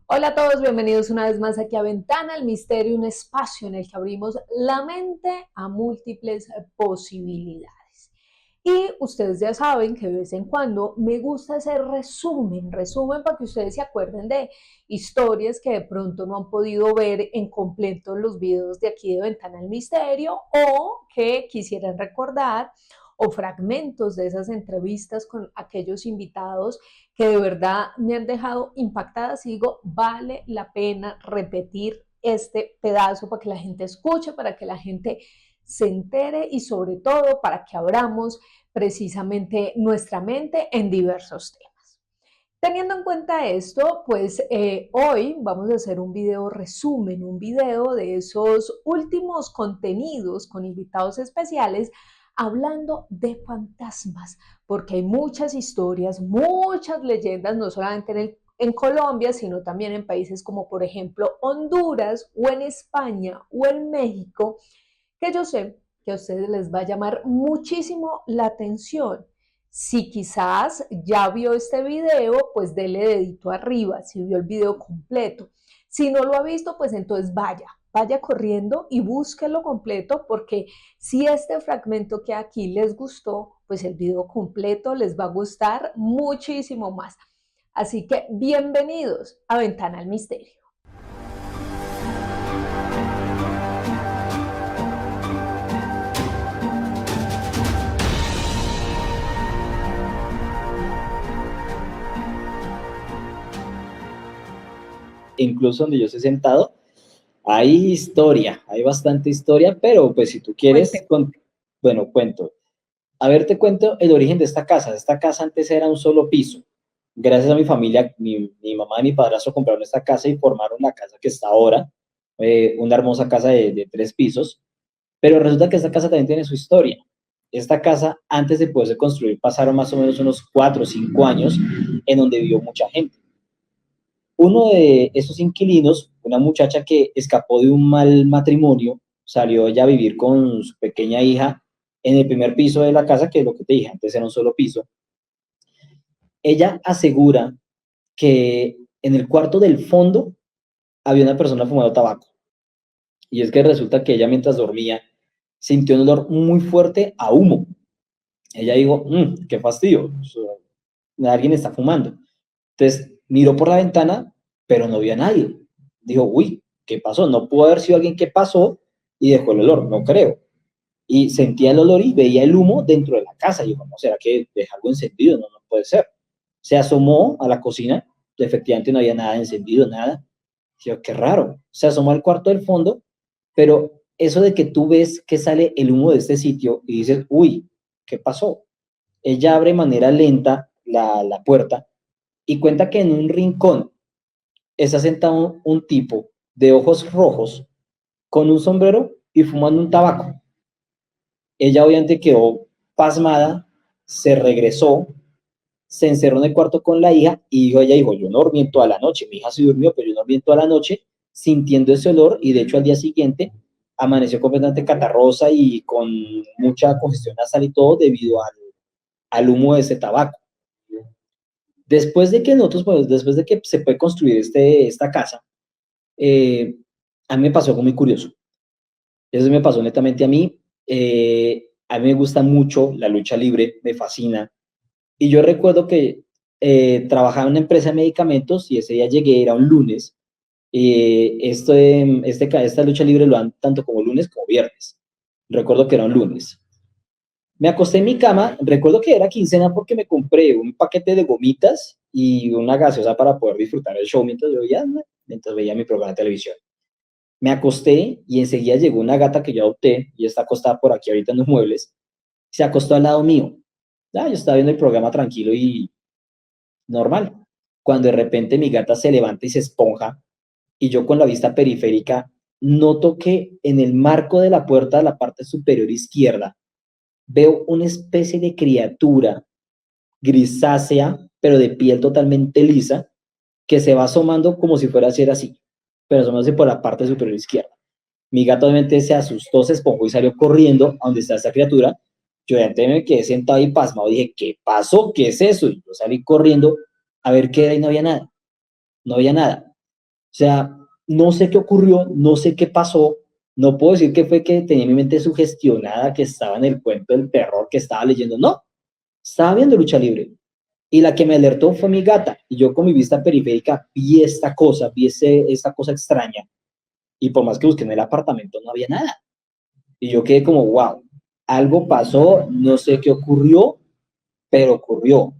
Hola a todos, bienvenidos una vez más aquí a Ventana al Misterio, un espacio en el que abrimos la mente a múltiples posibilidades. Y ustedes ya saben que de vez en cuando me gusta hacer resumen para que ustedes se acuerden de historias que de pronto no han podido ver en completo en los videos de aquí de Ventana al Misterio o que quisieran recordar o fragmentos de esas entrevistas con aquellos invitados que de verdad me han dejado impactadas y digo, vale la pena repetir este pedazo para que la gente escuche, para que la gente se entere y sobre todo para que abramos precisamente nuestra mente en diversos temas. Teniendo en cuenta esto, pues hoy vamos a hacer un video resumen, un video de esos últimos contenidos con invitados especiales hablando de fantasmas, porque hay muchas historias, muchas leyendas, no solamente en Colombia, sino también en países como por ejemplo Honduras o en España o en México, que yo sé que a ustedes les va a llamar muchísimo la atención. Si quizás ya vio este video, pues dele dedito arriba, si vio el video completo. Si no lo ha visto, pues entonces vaya corriendo y búsquelo completo, porque si este fragmento que aquí les gustó, pues el video completo les va a gustar muchísimo más. Así que bienvenidos a Ventana al Misterio. Incluso donde yo estoy sentado, hay historia, hay bastante historia, pero pues si tú quieres, Cuente. bueno, cuento. A ver, te cuento el origen de esta casa. Esta casa antes era un solo piso. Gracias a mi familia, mi mamá y mi padrastro compraron esta casa y formaron la casa que está ahora, una hermosa casa de 3 pisos, pero resulta que esta casa también tiene su historia. Esta casa, antes de poderse construir, pasaron más o menos unos 4 o 5 años en donde vivió mucha gente. Uno de esos inquilinos, una muchacha que escapó de un mal matrimonio, salió ya a vivir con su pequeña hija en el primer piso de la casa, que es lo que te dije, antes era un solo piso. Ella asegura que en el cuarto del fondo había una persona fumando tabaco. Y es que resulta que ella mientras dormía sintió un olor muy fuerte a humo. Ella dijo, qué fastidio, alguien está fumando. Entonces miró por la ventana, pero no vio a nadie. Dijo, uy, ¿qué pasó? No pudo haber sido alguien que pasó y dejó el olor, no creo. Y sentía el olor y veía el humo dentro de la casa. Y dijo, ¿no será que deja algo encendido? No, no puede ser. Se asomó a la cocina, efectivamente no había nada encendido, nada. Dijo, qué raro. Se asomó al cuarto del fondo, pero eso de que tú ves que sale el humo de este sitio y dices, uy, ¿qué pasó? Ella abre de manera lenta la puerta y cuenta que en un rincón está sentado un tipo de ojos rojos con un sombrero y fumando un tabaco. Ella obviamente quedó pasmada, se regresó, se encerró en el cuarto con la hija y ella dijo, yo no dormí en toda la noche, mi hija sí durmió, pero yo no dormí en toda la noche sintiendo ese olor y de hecho al día siguiente amaneció completamente catarrosa y con mucha congestión nasal y todo debido al humo de ese tabaco. Después de que nosotros, pues, después de que se puede construir esta casa, eh, a mí me pasó algo muy curioso. Eso me pasó netamente a mí. A mí me gusta mucho la lucha libre, me fascina. Y yo recuerdo que trabajaba en una empresa de medicamentos y ese día llegué, era un lunes. Esta lucha libre lo dan tanto como lunes como viernes. Recuerdo que era un lunes. Me acosté en mi cama, recuerdo que era quincena porque me compré un paquete de gomitas y una gaseosa para poder disfrutar el show mientras veía mi programa de televisión. Me acosté y enseguida llegó una gata que yo adopté y está acostada por aquí ahorita en los muebles. Se acostó al lado mío. Yo estaba viendo el programa tranquilo y normal. Cuando de repente mi gata se levanta y se esponja y yo con la vista periférica noto que en el marco de la puerta de la parte superior izquierda veo una especie de criatura grisácea, pero de piel totalmente lisa, que se va asomando como si fuera a ser así, pero asomándose por la parte superior izquierda. Mi gato obviamente se asustó, se esponjó y salió corriendo a donde está esta criatura. Yo ya me quedé sentado y pasmado. Dije, ¿qué pasó? ¿Qué es eso? Y yo salí corriendo a ver qué era y no había nada. No había nada. sea, no sé qué ocurrió, no sé qué pasó, no puedo decir que fue que tenía mi mente sugestionada, que estaba en el cuento del terror, que estaba leyendo, no, estaba viendo lucha libre. Y la que me alertó fue mi gata. Y yo con mi vista periférica vi esta cosa, esta cosa extraña. Y por más que busqué en el apartamento, no había nada. Y yo quedé como, wow, algo pasó, no sé qué ocurrió, pero ocurrió.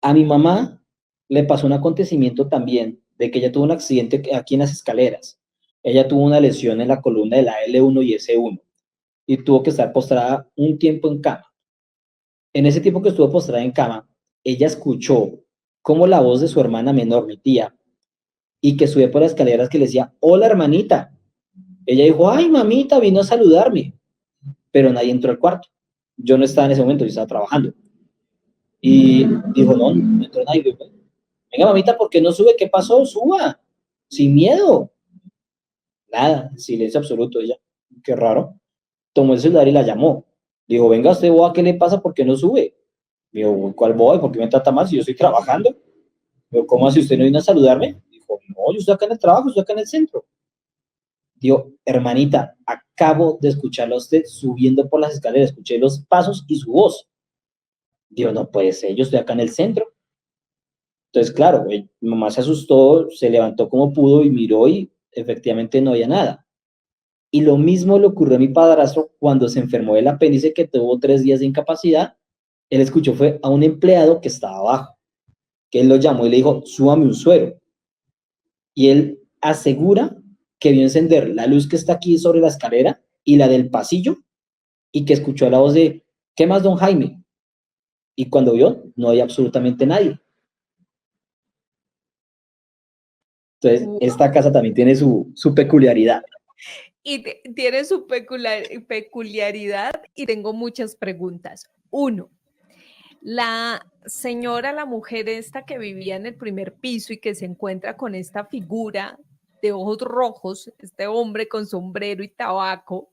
A mi mamá le pasó un acontecimiento también de que ella tuvo un accidente aquí en las escaleras. Ella tuvo una lesión en la columna de la L1 y S1 y tuvo que estar postrada un tiempo en cama. En ese tiempo que estuvo postrada en cama, ella escuchó como la voz de su hermana menor, mi tía, y que sube por las escaleras que le decía, hola hermanita. Ella dijo, ay mamita, vino a saludarme, pero nadie entró al cuarto. Yo no estaba en ese momento, yo estaba trabajando. Y dijo, no, no entró nadie. Venga mamita, ¿por qué no sube? ¿Qué pasó? Suba, sin miedo. Nada, silencio absoluto. Ella, qué raro. Tomó el celular y la llamó. Dijo, venga usted, boa, ¿qué le pasa? ¿Por qué no sube? Dijo, ¿cuál boa? ¿Por qué me trata mal si yo estoy trabajando? Dijo, ¿cómo así usted no vino a saludarme? Dijo, no, yo estoy acá en el trabajo, estoy acá en el centro. Dijo, hermanita, acabo de escucharla a usted subiendo por las escaleras, escuché los pasos y su voz. Dijo, no puede ser, yo estoy acá en el centro. Entonces, claro, mi mamá se asustó, se levantó como pudo y miró y efectivamente no había nada. Y lo mismo le ocurrió a mi padrastro cuando se enfermó del apéndice, que tuvo 3 días de incapacidad. Él escuchó fue a un empleado que estaba abajo, que él lo llamó y le dijo, súbame un suero. Y él asegura que vio encender la luz que está aquí sobre la escalera y la del pasillo y que escuchó la voz de, ¿qué más, don Jaime? Y cuando vio, no había absolutamente nadie. Entonces, esta casa también tiene su peculiaridad. Y tiene su peculiaridad y tengo muchas preguntas. Uno, la señora, la mujer esta que vivía en el primer piso y que se encuentra con esta figura de ojos rojos, este hombre con sombrero y tabaco,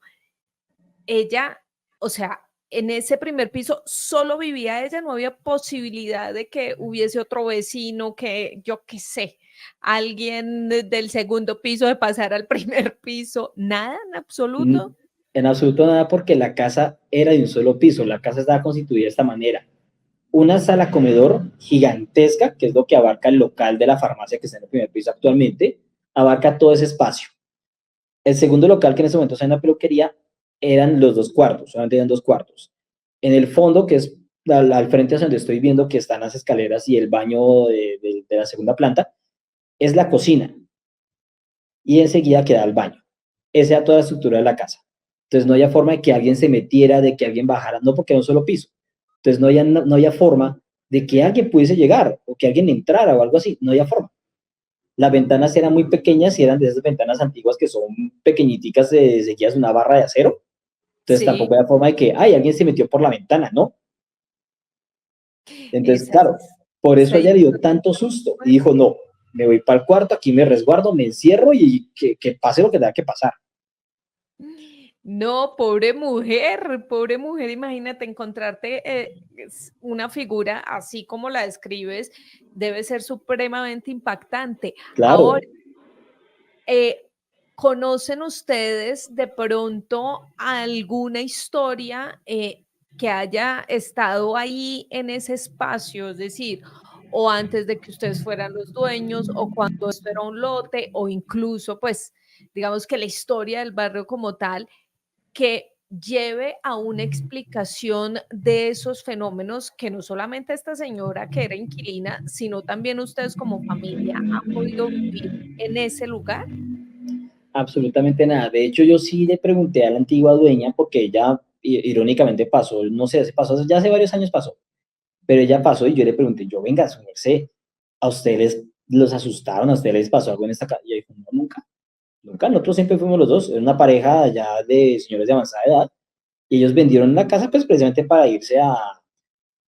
ella, o sea, en ese primer piso solo vivía ella, no había posibilidad de que hubiese otro vecino que, yo qué sé, alguien del segundo piso de pasar al primer piso, nada en absoluto. En absoluto nada, porque la casa era de un solo piso, la casa estaba constituida de esta manera. Una sala comedor gigantesca, que es lo que abarca el local de la farmacia que está en el primer piso actualmente, abarca todo ese espacio. El segundo local, que en ese momento está en la peluquería, eran los 2 cuartos, solamente eran 2 cuartos. En el fondo, que es al frente de donde estoy viendo que están las escaleras y el baño de la segunda planta, es la cocina. Y enseguida queda el baño. Esa era toda la estructura de la casa. Entonces no había forma de que alguien se metiera, de que alguien bajara, no porque era un solo piso. Entonces no había forma de que alguien pudiese llegar o que alguien entrara o algo así, no había forma. Las ventanas eran muy pequeñas y eran de esas ventanas antiguas que son pequeñiticas, seguidas de una barra de acero. Entonces Sí, tampoco había forma de que, ay, alguien se metió por la ventana, ¿no? Entonces, esas claro, por eso ella le dio tanto susto y dijo, no, me voy para el cuarto, aquí me resguardo, me encierro y que pase lo que tenga que pasar. no, pobre mujer, imagínate encontrarte una figura así como la describes, debe ser supremamente impactante. Ahora, Claro. eh, ¿conocen ustedes de pronto alguna historia que haya estado ahí en ese espacio? Es decir, o antes de que ustedes fueran los dueños, o cuando esto era un lote, o incluso, pues, digamos que la historia del barrio como tal, que lleve a una explicación de esos fenómenos que no solamente esta señora que era inquilina, sino también ustedes como familia han podido vivir en ese lugar. Absolutamente nada. De hecho, yo sí le pregunté a la antigua dueña porque ella irónicamente pasó, no sé, se pasó, ya hace varios años pasó, pero ella pasó y yo le pregunté, yo, venga, su merced, ¿a ustedes los asustaron? ¿A ustedes les pasó algo en esta casa? Y ella dijo, no, nunca, nunca, nosotros siempre fuimos los dos, era una pareja ya de señores de avanzada edad y ellos vendieron la casa pues precisamente para irse a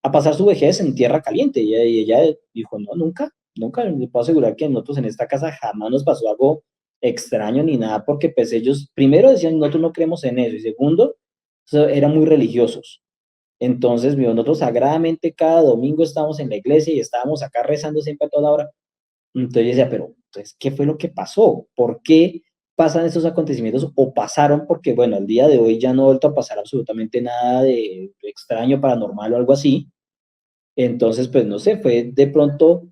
pasar su vejez en tierra caliente y ella dijo, no, nunca, nunca, les puedo asegurar que nosotros en esta casa jamás nos pasó algo extraño ni nada, porque pues ellos primero decían, nosotros no creemos en eso, y segundo, eran muy religiosos. Entonces, nosotros sagradamente cada domingo estábamos en la iglesia y estábamos acá rezando siempre a toda hora. Entonces yo decía, pero Entonces, ¿qué fue lo que pasó? ¿Por qué pasan estos acontecimientos o pasaron? Porque, bueno, al día de hoy ya no ha vuelto a pasar absolutamente nada de extraño, paranormal o algo así. Entonces, pues no sé, fue de pronto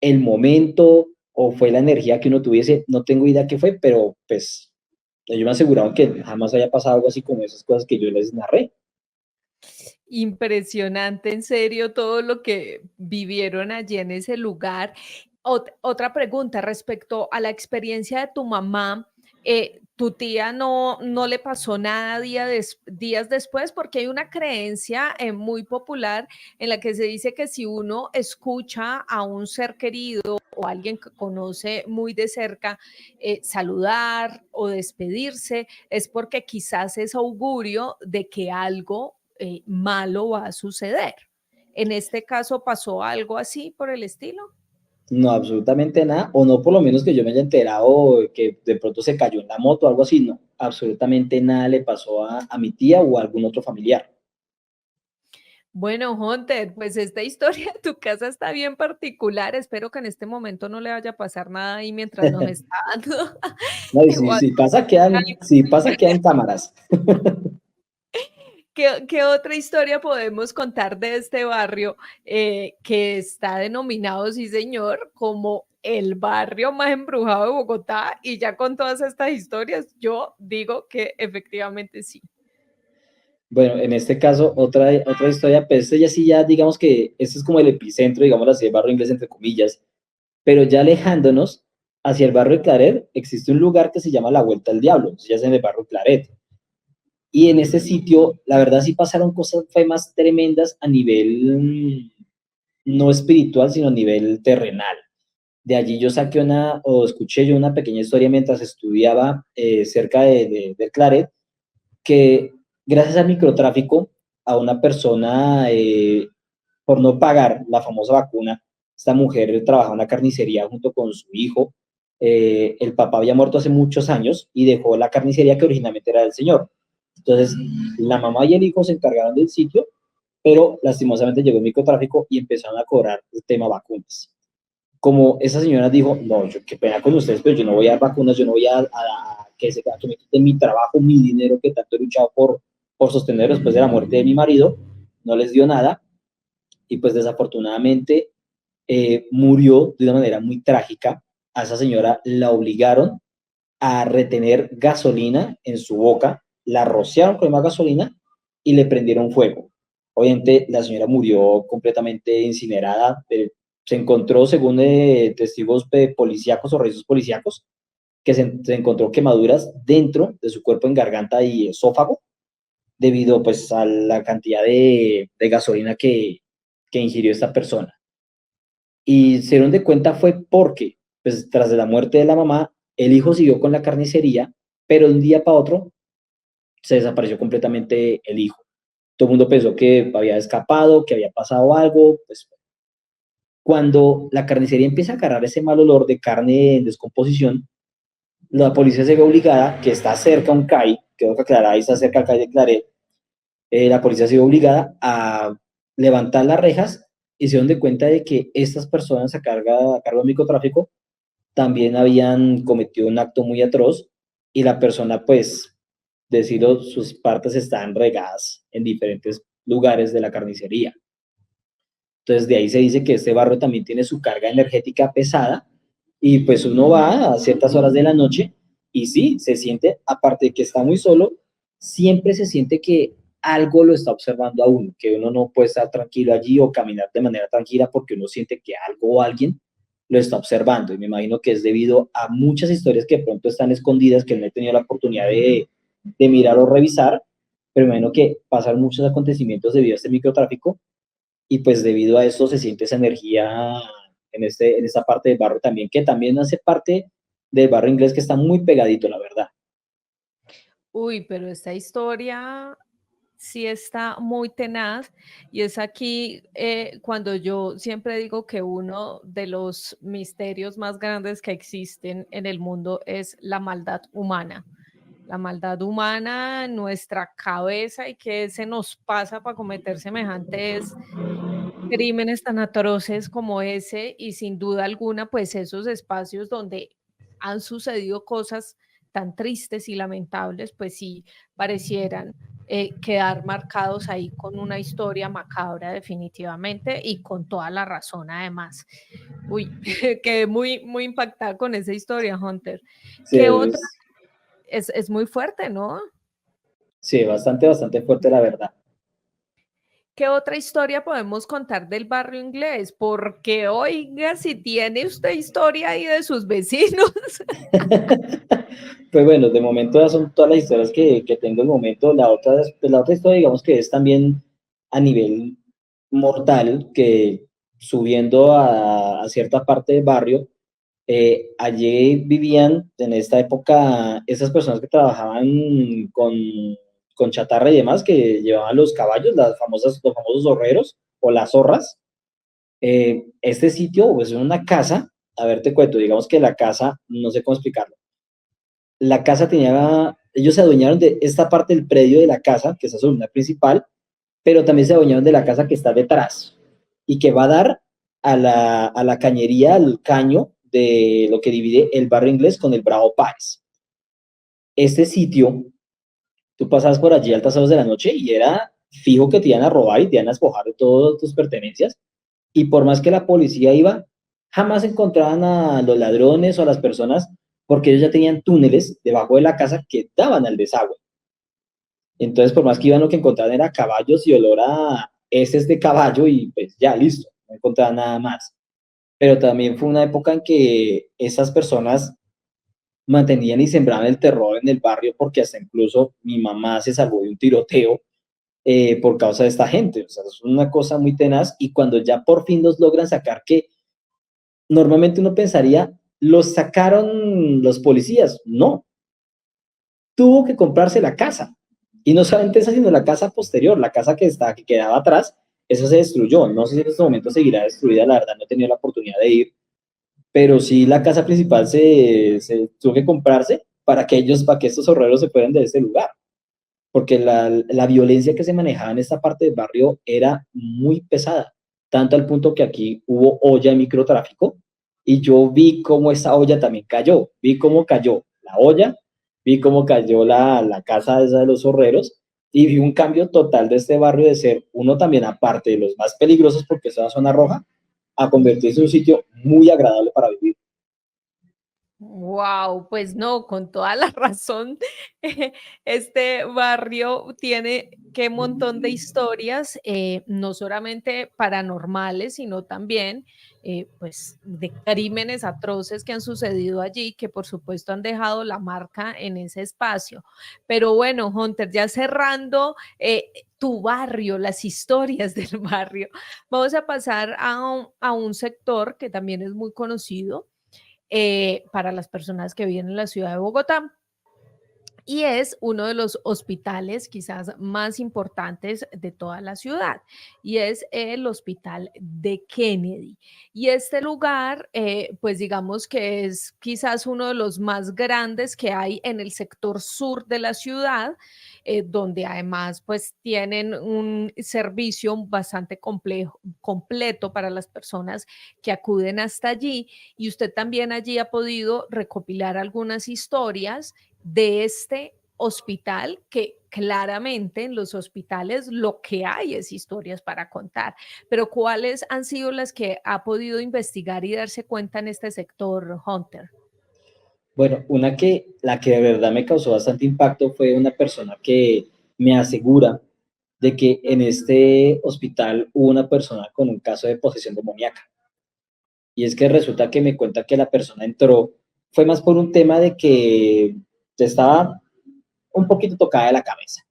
el momento o fue la energía que uno tuviese, no tengo idea qué fue, pero pues ellos me aseguraron que jamás haya pasado algo así como esas cosas que yo les narré. Impresionante, en serio, todo lo que vivieron allí en ese lugar. Otra pregunta respecto a la experiencia de tu mamá, ¿tu tía no le pasó nada días después? Porque hay una creencia muy popular en la que se dice que si uno escucha a un ser querido o alguien que conoce muy de cerca saludar o despedirse, es porque quizás es augurio de que algo malo va a suceder. En este caso pasó algo así por el estilo. No, absolutamente nada, o no por lo menos que yo me haya enterado que de pronto se cayó en la moto o algo así, no, absolutamente nada le pasó a mi tía o a algún otro familiar. Bueno, Hunter, pues esta historia de tu casa está bien particular. Espero que en este momento no le vaya a pasar nada ahí mientras nos está dando. No, y o si pasa, quedan cámaras. ¿Qué otra historia podemos contar de este barrio que está denominado, sí señor, como el barrio más embrujado de Bogotá? Y ya con todas estas historias, yo digo que efectivamente sí. Bueno, en este caso, otra historia, pues este ya sí, ya digamos que este es como el epicentro, digamos así, el barrio inglés, entre comillas, pero ya alejándonos hacia el barrio de Claret, existe un lugar que se llama La Vuelta al Diablo, ya es en el barrio Claret. Y en ese sitio, la verdad sí pasaron cosas, fue más tremendas a nivel no espiritual, sino a nivel terrenal. De allí yo saqué o escuché yo una pequeña historia mientras estudiaba cerca de Claret, que gracias al microtráfico, a una persona, por no pagar la famosa vacuna, esta mujer trabajaba en una carnicería junto con su hijo. El papá había muerto hace muchos años y dejó la carnicería que originalmente era del señor. Entonces, la mamá y el hijo se encargaron del sitio, pero lastimosamente llegó el microtráfico y empezaron a cobrar el tema vacunas. Como esa señora dijo, no, yo qué pena con ustedes, pero yo no voy a dar vacunas, yo no voy a que me quiten mi trabajo, mi dinero que tanto he luchado por sostener después de la muerte de mi marido, no les dio nada y pues desafortunadamente murió de una manera muy trágica. A esa señora la obligaron a retener gasolina en su boca, la rociaron con más gasolina y le prendieron fuego. Obviamente la señora murió completamente incinerada. Se encontró, según testigos policíacos o registros policíacos, que se encontró quemaduras dentro de su cuerpo en garganta y esófago debido pues a la cantidad de gasolina que ingirió esta persona. Y se dieron de cuenta fue porque, pues tras de la muerte de la mamá, el hijo siguió con la carnicería, pero de un día para otro se desapareció completamente el hijo. Todo el mundo pensó que había escapado, que había pasado algo. Pues cuando la carnicería empieza a agarrar ese mal olor de carne en descomposición, la policía se ve obligada, que está cerca a un CAI, quedó que aclarar, ahí está cerca al CAI de Claret, la policía se vio obligada a levantar las rejas y se dieron de cuenta de que estas personas a cargo del microtráfico también habían cometido un acto muy atroz y la persona, pues, decidió, sus partes estaban regadas en diferentes lugares de la carnicería. Entonces, de ahí se dice que este barrio también tiene su carga energética pesada y pues uno va a ciertas horas de la noche y sí, se siente, aparte de que está muy solo, siempre se siente que algo lo está observando a uno, que uno no puede estar tranquilo allí o caminar de manera tranquila porque uno siente que algo o alguien lo está observando. Y me imagino que es debido a muchas historias que de pronto están escondidas, que no he tenido la oportunidad de mirar o revisar, pero me imagino que pasan muchos acontecimientos debido a este microtráfico y pues debido a eso se siente esa energía en esta parte del barrio también, que también hace parte del barrio inglés que está muy pegadito, la verdad. Uy, pero esta historia sí está muy tenaz y es aquí cuando yo siempre digo que uno de los misterios más grandes que existen en el mundo es la maldad humana. La maldad humana en nuestra cabeza y que se nos pasa para cometer semejantes crímenes tan atroces como ese y sin duda alguna, pues esos espacios donde han sucedido cosas tan tristes y lamentables, pues sí parecieran quedar marcados ahí con una historia macabra definitivamente y con toda la razón además. Uy, quedé muy impactada con esa historia, Hunter. Sí, ¿Qué otra? Es muy fuerte, ¿no? sí, bastante fuerte la verdad. ¿Qué otra historia podemos contar del barrio inglés? Porque, oiga, si tiene usted historia ahí de sus vecinos. Pues bueno, de momento ya son todas las historias que tengo el momento. Pues la otra historia, digamos que es también a nivel mortal, que subiendo a cierta parte del barrio, allí vivían en esta época esas personas que trabajaban con chatarra y demás, que llevaban los caballos, los famosos zorreros o las zorras. Este sitio, pues es una casa, a ver, te cuento, digamos que la casa, no sé cómo explicarlo. La casa tenía, ellos se adueñaron de esta parte del predio de la casa, que es la columna principal, pero también se adueñaron de la casa que está detrás y que va a dar a la cañería, al caño de lo que divide el barrio inglés con el Bravo Páez. Este sitio, tú pasabas por allí a altas horas de la noche y era fijo que te iban a robar y te iban a despojar de todas tus pertenencias. Y por más que la policía iba, jamás encontraban a los ladrones o a las personas porque ellos ya tenían túneles debajo de la casa que daban al desagüe. Entonces, por más que iban, lo que encontraban era caballos y olor a heces de caballo y pues ya, listo, no encontraban nada más. Pero también fue una época en que esas personas mantenían y sembraban el terror en el barrio porque hasta incluso mi mamá se salvó de un tiroteo por causa de esta gente. O sea, es una cosa muy tenaz y cuando ya por fin los logran sacar, que normalmente uno pensaría, los sacaron los policías. No, tuvo que comprarse la casa. Y no solamente esa, sino la casa posterior, la casa que quedaba atrás, esa se destruyó. No sé si en este momento seguirá destruida, la verdad no he tenido la oportunidad de ir, pero sí la casa principal se tuvo que comprarse para que estos horreros se fueran de este lugar, porque la violencia que se manejaba en esta parte del barrio era muy pesada, tanto al punto que aquí hubo olla de microtráfico y yo vi cómo esa olla también cayó, vi cómo cayó la olla, vi cómo cayó la casa esa de los horreros y vi un cambio total de este barrio de ser uno también aparte de los más peligrosos porque es una zona roja, a convertirse en un sitio muy agradable para vivir. Wow, pues no, con toda la razón, este barrio tiene qué montón de historias, no solamente paranormales, sino también, pues, de crímenes atroces que han sucedido allí, que por supuesto han dejado la marca en ese espacio. Pero bueno, Hunter, ya cerrando tu barrio, las historias del barrio, vamos a pasar a un sector que también es muy conocido para las personas que viven en la ciudad de Bogotá. Y es uno de los hospitales quizás más importantes de toda la ciudad, y es el Hospital de Kennedy. Y este lugar, pues digamos que es quizás uno de los más grandes que hay en el sector sur de la ciudad, donde además pues tienen un servicio bastante complejo, completo para las personas que acuden hasta allí. Y usted también allí ha podido recopilar algunas historias de este hospital, que claramente en los hospitales lo que hay es historias para contar, pero ¿cuáles han sido las que ha podido investigar y darse cuenta en este sector, Hunter? Bueno, la que de verdad me causó bastante impacto fue una persona que me asegura de que en este hospital hubo una persona con un caso de posesión demoníaca. Y es que resulta que me cuenta que la persona entró, fue más por un tema de que estaba un poquito tocada de la cabeza,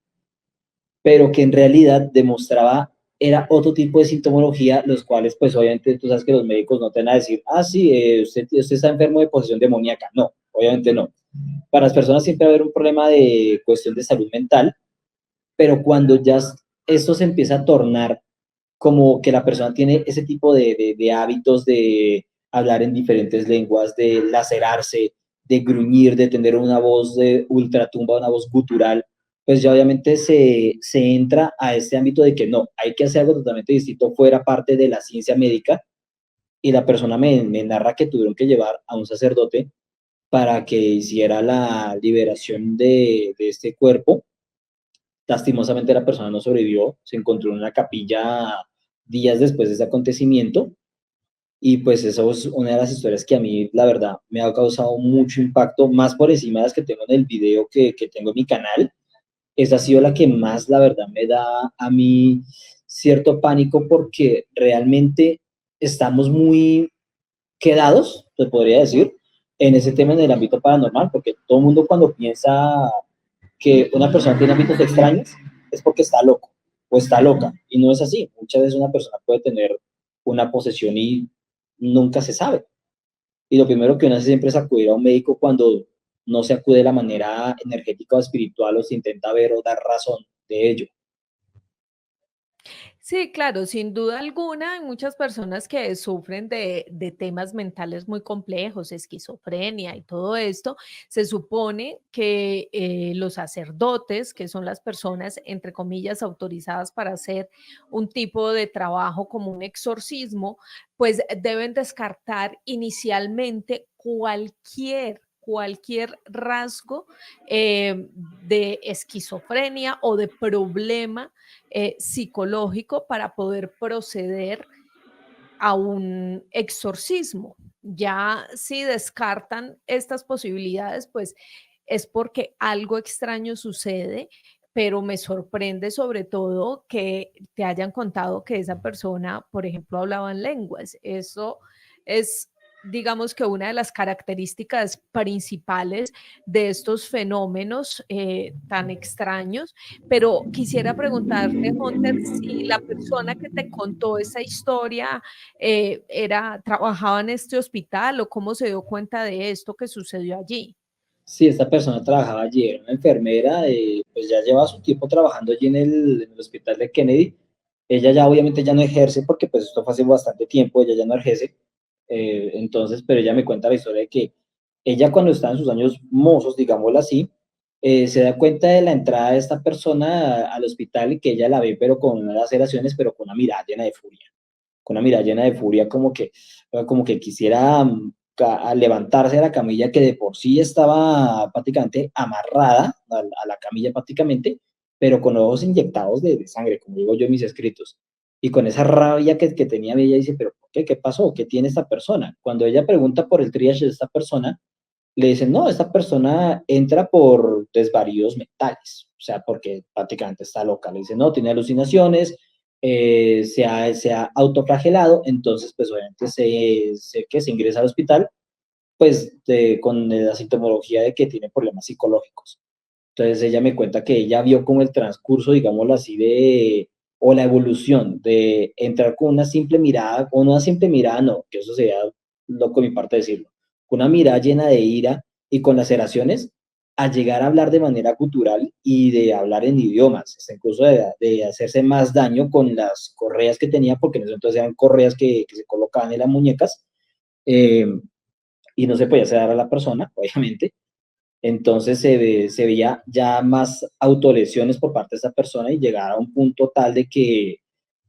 pero que en realidad demostraba, era otro tipo de sintomología, los cuales pues obviamente tú sabes que los médicos no te van a decir, ah, sí, usted está enfermo de posesión demoníaca. No, obviamente no. Para las personas siempre va a haber un problema de cuestión de salud mental, pero cuando ya esto se empieza a tornar como que la persona tiene ese tipo de hábitos de hablar en diferentes lenguas, de lacerarse, de gruñir, de tener una voz de ultratumba, una voz gutural, pues ya obviamente se entra a este ámbito de que no, hay que hacer algo totalmente distinto fuera parte de la ciencia médica, y la persona me narra que tuvieron que llevar a un sacerdote para que hiciera la liberación de este cuerpo. Lastimosamente la persona no sobrevivió, se encontró en una capilla días después de ese acontecimiento, y pues eso es una de las historias que a mí, la verdad, me ha causado mucho impacto, más por encima de las que tengo en el video que tengo en mi canal. Esa ha sido la que más, la verdad, me da a mí cierto pánico, porque realmente estamos muy quedados, se podría decir, en ese tema en el ámbito paranormal, porque todo el mundo cuando piensa que una persona tiene ámbitos extraños es porque está loco o está loca, y no es así. Muchas veces una persona puede tener una posesión y nunca se sabe. Y lo primero que uno hace siempre es acudir a un médico cuando no se acude de la manera energética o espiritual, o se intenta ver o dar razón de ello. Sí, claro, sin duda alguna, hay muchas personas que sufren de temas mentales muy complejos, esquizofrenia y todo esto. Se supone que los sacerdotes, que son las personas, entre comillas, autorizadas para hacer un tipo de trabajo como un exorcismo, pues deben descartar inicialmente cualquier rasgo de esquizofrenia o de problema psicológico para poder proceder a un exorcismo. Ya si descartan estas posibilidades, pues es porque algo extraño sucede, pero me sorprende sobre todo que te hayan contado que esa persona, por ejemplo, hablaba en lenguas. Eso es, digamos que una de las características principales de estos fenómenos tan extraños. Pero quisiera preguntarte, Hunter, si la persona que te contó esa historia trabajaba en este hospital o cómo se dio cuenta de esto que sucedió allí. Sí, esta persona trabajaba allí, era una enfermera, pues ya lleva su tiempo trabajando allí en el hospital de Kennedy. Ella ya obviamente ya no ejerce, porque pues esto fue hace bastante tiempo, ella ya no ejerce. Entonces, pero ella me cuenta la historia de que ella, cuando está en sus años mozos, digámoslo así, se da cuenta de la entrada de esta persona al hospital, y que ella la ve pero con unas laceraciones, pero con una mirada llena de furia, con una mirada llena de furia, como que quisiera a levantarse de la camilla, que de por sí estaba prácticamente amarrada a la camilla prácticamente, pero con ojos inyectados de sangre, como digo yo en mis escritos. Y con esa rabia que tenía, ella dice, pero ¿por qué? ¿Qué pasó? ¿Qué tiene esta persona? Cuando ella pregunta por el triage de esta persona, le dicen, no, esta persona entra por desvaríos mentales, o sea, porque prácticamente está loca. Le dicen, no, tiene alucinaciones, se ha autoflagelado. Entonces pues obviamente que se ingresa al hospital, pues con la sintomología de que tiene problemas psicológicos. Entonces ella me cuenta que ella vio como el transcurso, digámoslo así, o la evolución de entrar con una simple mirada, o una simple mirada, no, que eso sería loco de mi parte decirlo, con una mirada llena de ira y con laceraciones, a llegar a hablar de manera cultural y de hablar en idiomas, hasta incluso de hacerse más daño con las correas que tenía, porque en eso entonces eran correas que se colocaban en las muñecas, eh, y no se podía sedar a la persona, obviamente. Entonces se veía ya más autolesiones por parte de esa persona, y llegar a un punto tal de que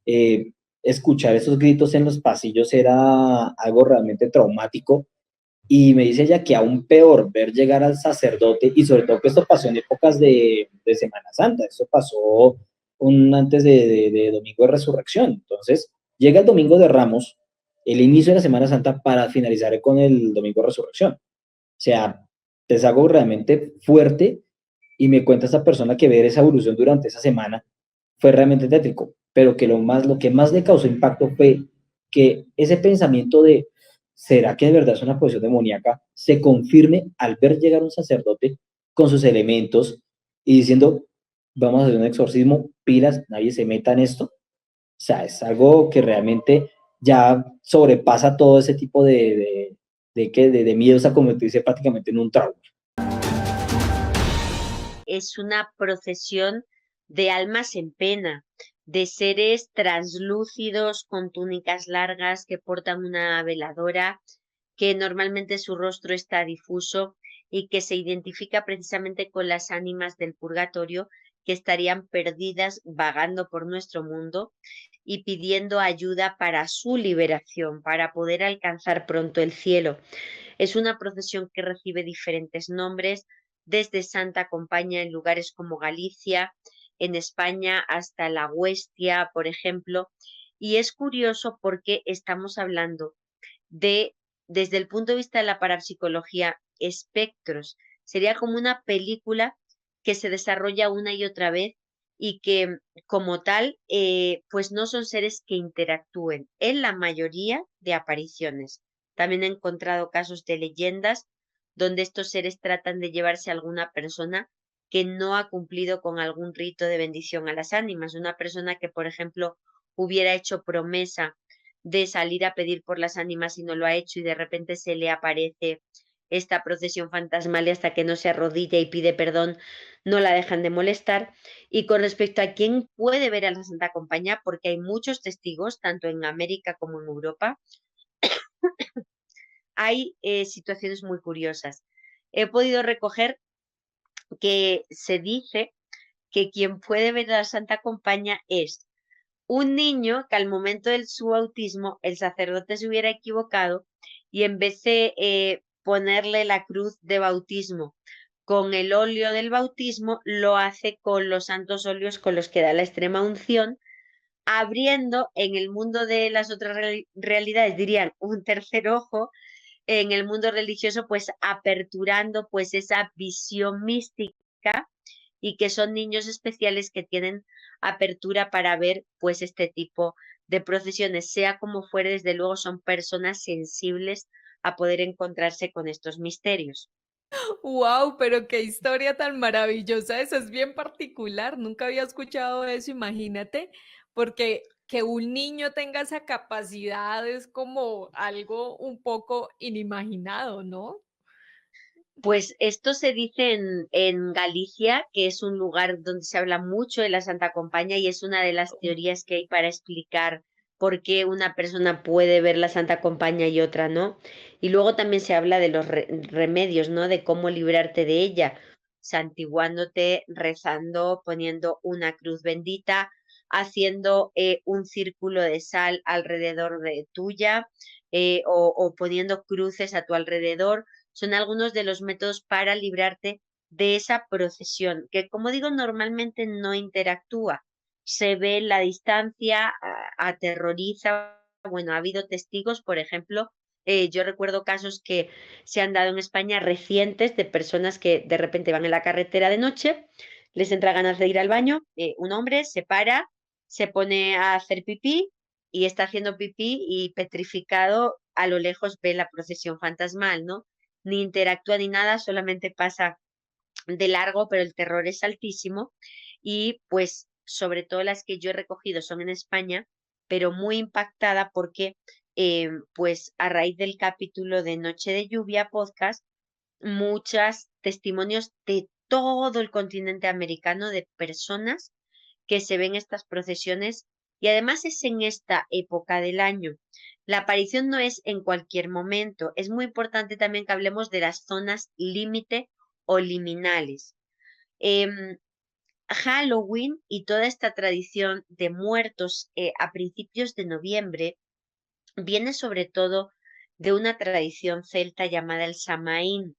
eh, escuchar esos gritos en los pasillos era algo realmente traumático. Y me dice ella que aún peor ver llegar al sacerdote, y sobre todo que esto pasó en épocas de Semana Santa, esto pasó antes de Domingo de Resurrección. Entonces llega el Domingo de Ramos, el inicio de la Semana Santa, para finalizar con el Domingo de Resurrección. O sea, es algo realmente fuerte, y me cuenta esta persona que ver esa evolución durante esa semana fue realmente tétrico, pero que lo que más le causó impacto fue que ese pensamiento de ¿será que de verdad es una posesión demoníaca?, se confirme al ver llegar un sacerdote con sus elementos y diciendo, vamos a hacer un exorcismo, pilas, nadie se meta en esto. O sea, es algo que realmente ya sobrepasa todo ese tipo de miedos, a convertirse prácticamente en un trauma. Es una procesión de almas en pena, de seres translúcidos con túnicas largas que portan una veladora, que normalmente su rostro está difuso y que se identifica precisamente con las ánimas del purgatorio, que estarían perdidas vagando por nuestro mundo y pidiendo ayuda para su liberación, para poder alcanzar pronto el cielo. Es una procesión que recibe diferentes nombres, desde Santa Compaña en lugares como Galicia, en España hasta la Huestia, por ejemplo, y es curioso porque estamos hablando de, desde el punto de vista de la parapsicología, espectros. Sería como una película que se desarrolla una y otra vez y que como tal, pues no son seres que interactúen en la mayoría de apariciones. También he encontrado casos de leyendas donde estos seres tratan de llevarse a alguna persona que no ha cumplido con algún rito de bendición a las ánimas. Una persona que, por ejemplo, hubiera hecho promesa de salir a pedir por las ánimas y no lo ha hecho y de repente se le aparece esta procesión fantasmal y hasta que no se arrodilla y pide perdón no la dejan de molestar. Y con respecto a quién puede ver a la Santa Compañía, porque hay muchos testigos, tanto en América como en Europa, hay situaciones muy curiosas. He podido recoger que se dice que quien puede ver a la Santa Compañía es un niño que al momento de su bautismo el sacerdote se hubiera equivocado y en vez de ponerle la cruz de bautismo con el óleo del bautismo, lo hace con los santos óleos con los que da la extrema unción, abriendo en el mundo de las otras realidades, dirían, un tercer ojo, en el mundo religioso, pues aperturando pues esa visión mística y que son niños especiales que tienen apertura para ver pues este tipo de procesiones, sea como fuere, desde luego son personas sensibles a poder encontrarse con estos misterios. Wow, pero qué historia tan maravillosa. Eso es bien particular. Nunca había escuchado eso, imagínate, porque que un niño tenga esa capacidad es como algo un poco inimaginado, ¿no? Pues esto se dice en Galicia, que es un lugar donde se habla mucho de la Santa Compañía y es una de las teorías que hay para explicar por qué una persona puede ver la Santa Compañía y otra no. Y luego también se habla de los remedios, ¿no? De cómo librarte de ella, santiguándote, rezando, poniendo una cruz bendita, haciendo un círculo de sal alrededor de tuya, o poniendo cruces a tu alrededor. Son algunos de los métodos para librarte de esa procesión, que como digo, normalmente no interactúa. Se ve en la distancia, aterroriza. Bueno, ha habido testigos, por ejemplo, yo recuerdo casos que se han dado en España recientes de personas que de repente van en la carretera de noche, les entra ganas de ir al baño, un hombre se para, se pone a hacer pipí y está haciendo pipí y petrificado a lo lejos ve la procesión fantasmal, ¿no? Ni interactúa ni nada, solamente pasa de largo, pero el terror es altísimo y pues sobre todo las que yo he recogido son en España, pero muy impactada porque pues a raíz del capítulo de Noche de Lluvia podcast, muchos testimonios de todo el continente americano de personas que se ven estas procesiones y además es en esta época del año. La aparición no es en cualquier momento. Es muy importante también que hablemos de las zonas límite o liminales. Em, Halloween y toda esta tradición de muertos a principios de noviembre viene sobre todo de una tradición celta llamada el Samaín.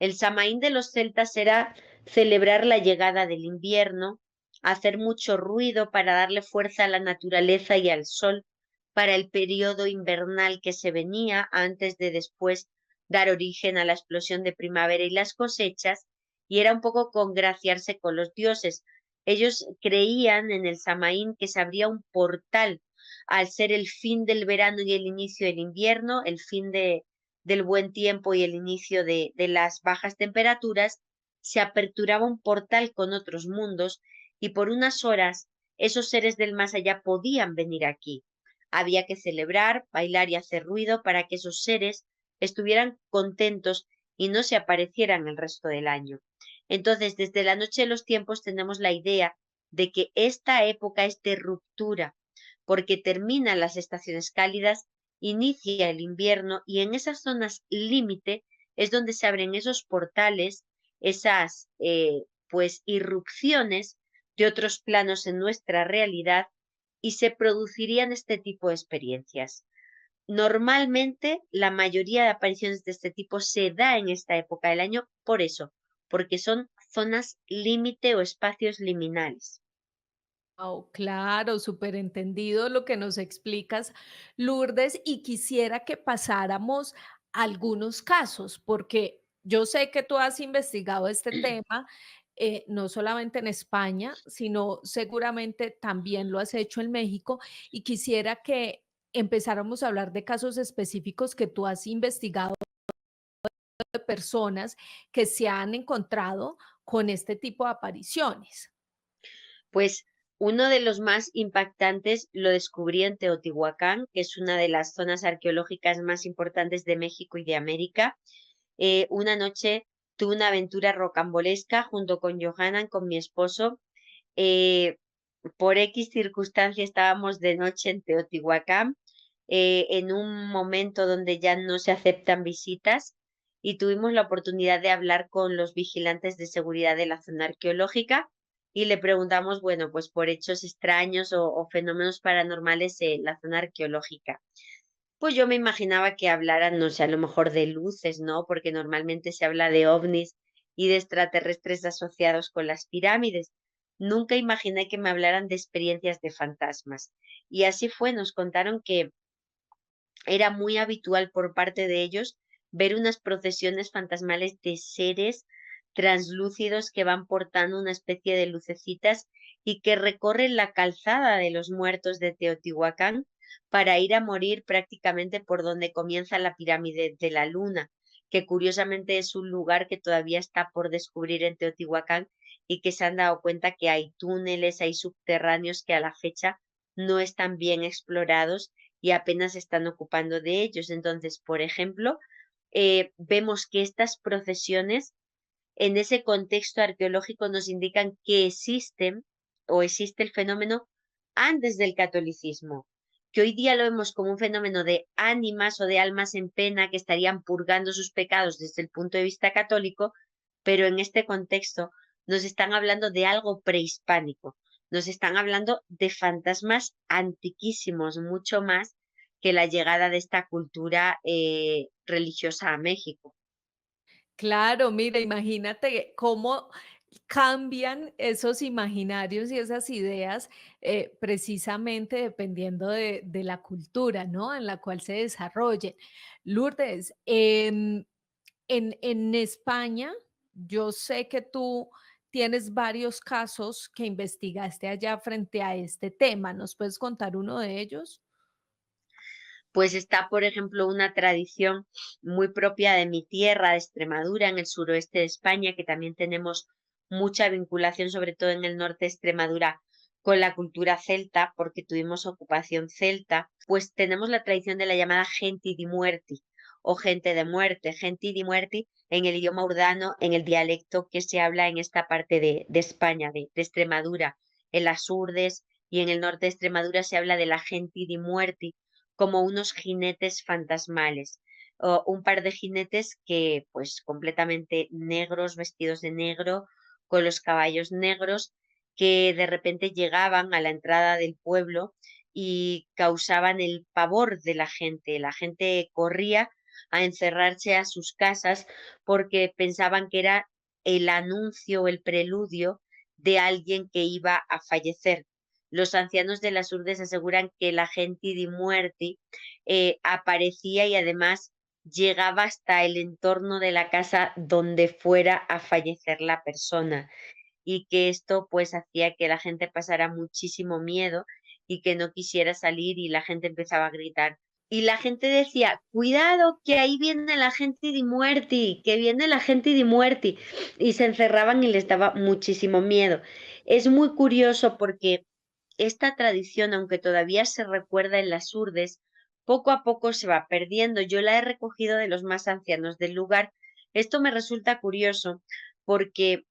El Samaín de los celtas era celebrar la llegada del invierno, hacer mucho ruido para darle fuerza a la naturaleza y al sol para el periodo invernal que se venía antes de después dar origen a la explosión de primavera y las cosechas, y era un poco congraciarse con los dioses. Ellos creían en el Samaín que se abría un portal al ser el fin del verano y el inicio del invierno, el fin del buen tiempo y el inicio de las bajas temperaturas, se aperturaba un portal con otros mundos y por unas horas esos seres del más allá podían venir aquí. Había que celebrar, bailar y hacer ruido para que esos seres estuvieran contentos y no se aparecieran el resto del año. Entonces, desde la noche de los tiempos tenemos la idea de que esta época es de ruptura, porque terminan las estaciones cálidas, inicia el invierno y en esas zonas límite es donde se abren esos portales, esas pues irrupciones de otros planos en nuestra realidad y se producirían este tipo de experiencias. Normalmente, la mayoría de apariciones de este tipo se da en esta época del año por eso, porque son zonas límite o espacios liminales. Oh, claro, súper entendido lo que nos explicas, Lourdes, y quisiera que pasáramos a algunos casos, porque yo sé que tú has investigado este tema, no solamente en España, sino seguramente también lo has hecho en México, y quisiera que empezáramos a hablar de casos específicos que tú has investigado de personas que se han encontrado con este tipo de apariciones. Pues uno de los más impactantes lo descubrí en Teotihuacán, que es una de las zonas arqueológicas más importantes de México y de América. Una noche tuve una aventura rocambolesca junto con Johanan, con mi esposo. Eh, por X circunstancia estábamos de noche en Teotihuacán, en un momento donde ya no se aceptan visitas y tuvimos la oportunidad de hablar con los vigilantes de seguridad de la zona arqueológica y le preguntamos, bueno, pues por hechos extraños o fenómenos paranormales en la zona arqueológica. Pues yo me imaginaba que hablaran, no sé, a lo mejor de luces, ¿no? Porque normalmente se habla de ovnis y de extraterrestres asociados con las pirámides. Nunca imaginé que me hablaran de experiencias de fantasmas. Y así fue, nos contaron que era muy habitual por parte de ellos ver unas procesiones fantasmales de seres translúcidos que van portando una especie de lucecitas y que recorren la calzada de los muertos de Teotihuacán para ir a morir prácticamente por donde comienza la pirámide de la Luna, que curiosamente es un lugar que todavía está por descubrir en Teotihuacán y que se han dado cuenta que hay túneles, hay subterráneos que a la fecha no están bien explorados y apenas se están ocupando de ellos. Entonces, por ejemplo, vemos que estas procesiones en ese contexto arqueológico nos indican que existen o existe el fenómeno antes del catolicismo, que hoy día lo vemos como un fenómeno de ánimas o de almas en pena que estarían purgando sus pecados desde el punto de vista católico, pero en este contexto nos están hablando de algo prehispánico, nos están hablando de fantasmas antiquísimos, mucho más que la llegada de esta cultura religiosa a México. Claro, mira, imagínate cómo cambian esos imaginarios y esas ideas, precisamente dependiendo de la cultura, ¿no? En la cual se desarrollen. Lourdes, en España, yo sé que tú tienes varios casos que investigaste allá frente a este tema. ¿Nos puedes contar uno de ellos? Pues está, por ejemplo, una tradición muy propia de mi tierra, de Extremadura, en el suroeste de España, que también tenemos mucha vinculación, sobre todo en el norte de Extremadura, con la cultura celta, porque tuvimos ocupación celta, pues tenemos la tradición de la llamada Genti di Muerti o gente de muerte, Genti di Muerti en el idioma urdano, en el dialecto que se habla en esta parte de España, de Extremadura, en las Urdes y en el norte de Extremadura se habla de la Genti di Muerti como unos jinetes fantasmales, o un par de jinetes que, pues, completamente negros, vestidos de negro, con los caballos negros, que de repente llegaban a la entrada del pueblo y causaban el pavor de la gente. La gente corría a encerrarse a sus casas porque pensaban que era el anuncio, el preludio de alguien que iba a fallecer. Los ancianos de las Urdes aseguran que la gente di muerti aparecía y además llegaba hasta el entorno de la casa donde fuera a fallecer la persona y que esto pues hacía que la gente pasara muchísimo miedo y que no quisiera salir y la gente empezaba a gritar. Y la gente decía, cuidado, que ahí viene la gente di muerti, que viene la gente di muerti. Y se encerraban y les daba muchísimo miedo. Es muy curioso porque esta tradición, aunque todavía se recuerda en las urdes, poco a poco se va perdiendo. Yo la he recogido de los más ancianos del lugar. Esto me resulta curioso porque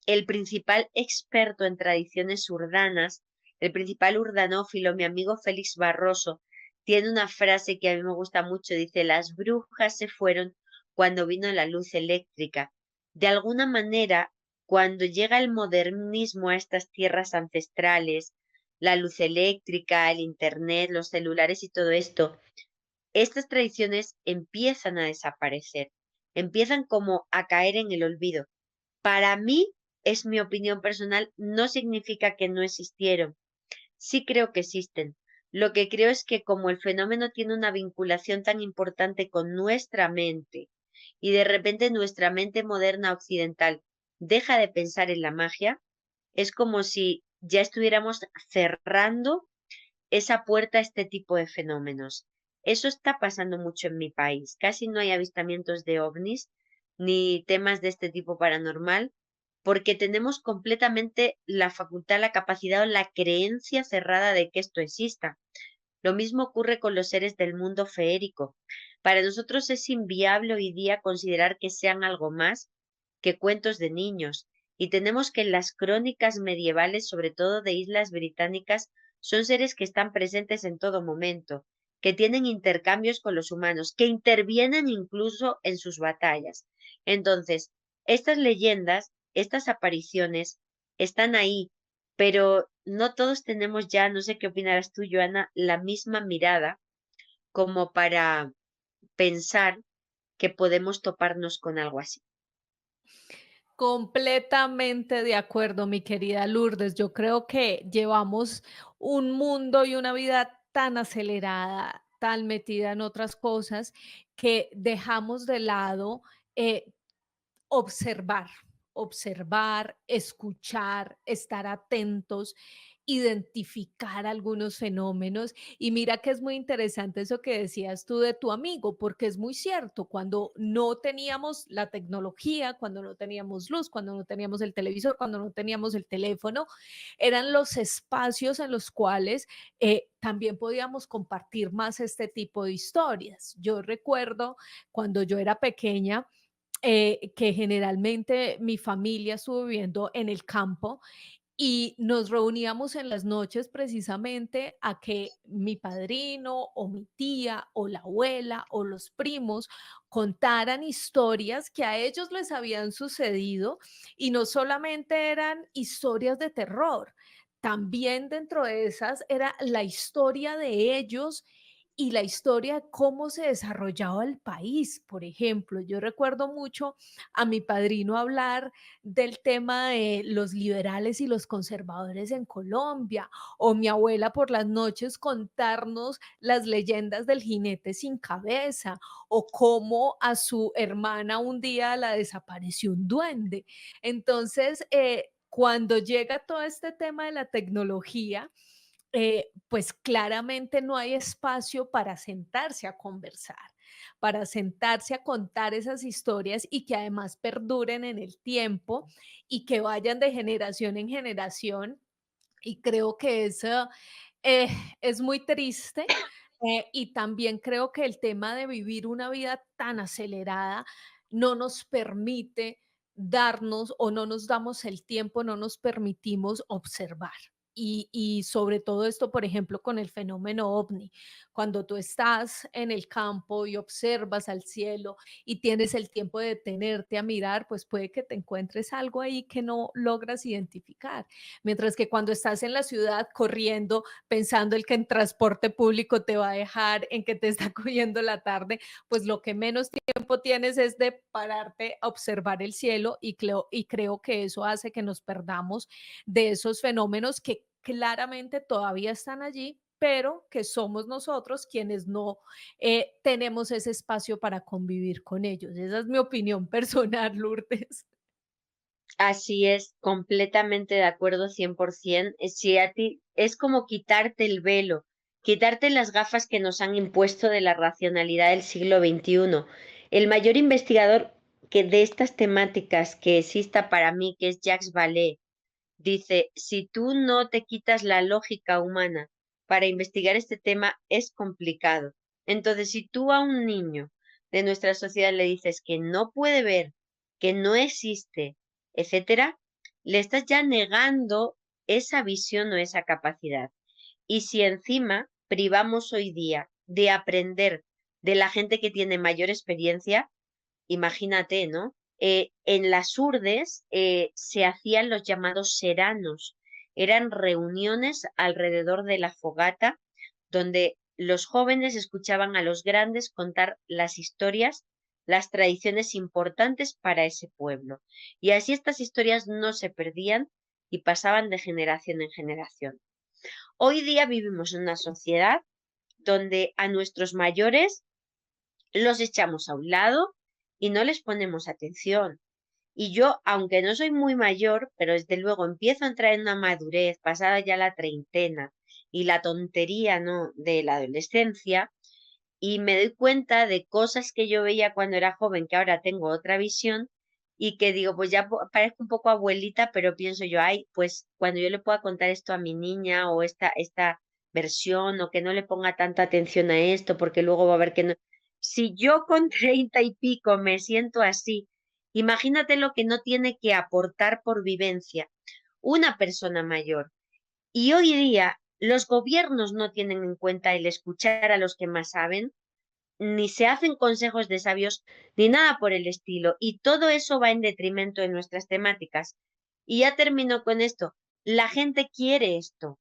el principal experto en tradiciones urdanas, el principal urdanófilo, mi amigo Félix Barroso, tiene una frase que a mí me gusta mucho. Dice, las brujas se fueron cuando vino la luz eléctrica. De alguna manera, cuando llega el modernismo a estas tierras ancestrales, la luz eléctrica, el internet, los celulares y todo esto, estas tradiciones empiezan a desaparecer, empiezan como a caer en el olvido. Para mí, es mi opinión personal, no significa que no existieron. Sí creo que existen. Lo que creo es que como el fenómeno tiene una vinculación tan importante con nuestra mente y de repente nuestra mente moderna occidental deja de pensar en la magia, es como si ya estuviéramos cerrando esa puerta a este tipo de fenómenos. Eso está pasando mucho en mi país. Casi no hay avistamientos de ovnis ni temas de este tipo paranormal porque tenemos completamente la facultad, la capacidad o la creencia cerrada de que esto exista. Lo mismo ocurre con los seres del mundo feérico. Para nosotros es inviable hoy día considerar que sean algo más que cuentos de niños, y tenemos que en las crónicas medievales, sobre todo de islas británicas, son seres que están presentes en todo momento, que tienen intercambios con los humanos, que intervienen incluso en sus batallas. Entonces, estas leyendas, estas apariciones, están ahí, pero no todos tenemos ya, no sé qué opinarás tú, Joana, la misma mirada como para pensar que podemos toparnos con algo así. Completamente de acuerdo, mi querida Lourdes. Yo creo que llevamos un mundo y una vida tan acelerada, tan metida en otras cosas, que dejamos de lado eh, observar, observar, escuchar, estar atentos, identificar algunos fenómenos. Y mira que es muy interesante eso que decías tú de tu amigo, porque es muy cierto, cuando no teníamos la tecnología, cuando no teníamos luz, cuando no teníamos el televisor, cuando no teníamos el teléfono, eran los espacios en los cuales también podíamos compartir más este tipo de historias. Yo recuerdo cuando yo era pequeña, que generalmente mi familia estuvo viviendo en el campo y nos reuníamos en las noches precisamente a que mi padrino o mi tía o la abuela o los primos contaran historias que a ellos les habían sucedido, y no solamente eran historias de terror, también dentro de esas era la historia de ellos y la historia de cómo se desarrollaba el país. Por ejemplo, yo recuerdo mucho a mi padrino hablar del tema de los liberales y los conservadores en Colombia, o mi abuela por las noches contarnos las leyendas del jinete sin cabeza, o cómo a su hermana un día la desapareció un duende. Entonces, cuando llega todo este tema de la tecnología, pues claramente no hay espacio para sentarse a conversar, para sentarse a contar esas historias y que además perduren en el tiempo y que vayan de generación en generación. Y creo que eso eh, es muy triste. Y también creo que el tema de vivir una vida tan acelerada no nos permite darnos, o no nos damos el tiempo, no nos permitimos observar. Y sobre todo esto, por ejemplo, con el fenómeno ovni, cuando tú estás en el campo y observas al cielo y tienes el tiempo de detenerte a mirar, pues puede que te encuentres algo ahí que no logras identificar. Mientras que cuando estás en la ciudad corriendo, pensando el que en transporte público te va a dejar, en que te está cogiendo la tarde, pues lo que menos tiempo tienes es de pararte a observar el cielo, y creo que eso hace que nos perdamos de esos fenómenos que claramente todavía están allí, pero que somos nosotros quienes no tenemos ese espacio para convivir con ellos. Esa es mi opinión personal, Lourdes. Así es, completamente de acuerdo 100%. Si a ti es como quitarte el velo, quitarte las gafas que nos han impuesto de la racionalidad del siglo XXI. El mayor investigador que de estas temáticas que exista para mí, que es Jacques Vallée, dice, si tú no te quitas la lógica humana para investigar este tema, es complicado. Entonces, si tú a un niño de nuestra sociedad le dices que no puede ver, que no existe, etcétera, le estás ya negando esa visión o esa capacidad. Y si encima privamos hoy día de aprender de la gente que tiene mayor experiencia, imagínate, ¿no? en las urdes se hacían los llamados seranos. Eran reuniones alrededor de la fogata donde los jóvenes escuchaban a los grandes contar las historias, las tradiciones importantes para ese pueblo. Y así estas historias no se perdían y pasaban de generación en generación. Hoy día vivimos en una sociedad donde a nuestros mayores los echamos a un lado y no les ponemos atención. Y yo, aunque no soy muy mayor, pero desde luego empiezo a entrar en una madurez, pasada ya la treintena y la tontería, ¿no?, de la adolescencia, y me doy cuenta de cosas que yo veía cuando era joven, que ahora tengo otra visión, y que digo, pues ya parezco un poco abuelita, pero pienso yo, ay, pues cuando yo le pueda contar esto a mi niña o esta versión, o que no le ponga tanta atención a esto, porque luego va a ver que no. Si yo con 30 y pico me siento así, imagínate lo que no tiene que aportar por vivencia una persona mayor. Y hoy día los gobiernos no tienen en cuenta el escuchar a los que más saben, ni se hacen consejos de sabios, ni nada por el estilo. Y todo eso va en detrimento de nuestras temáticas. Y ya termino con esto. La gente quiere esto.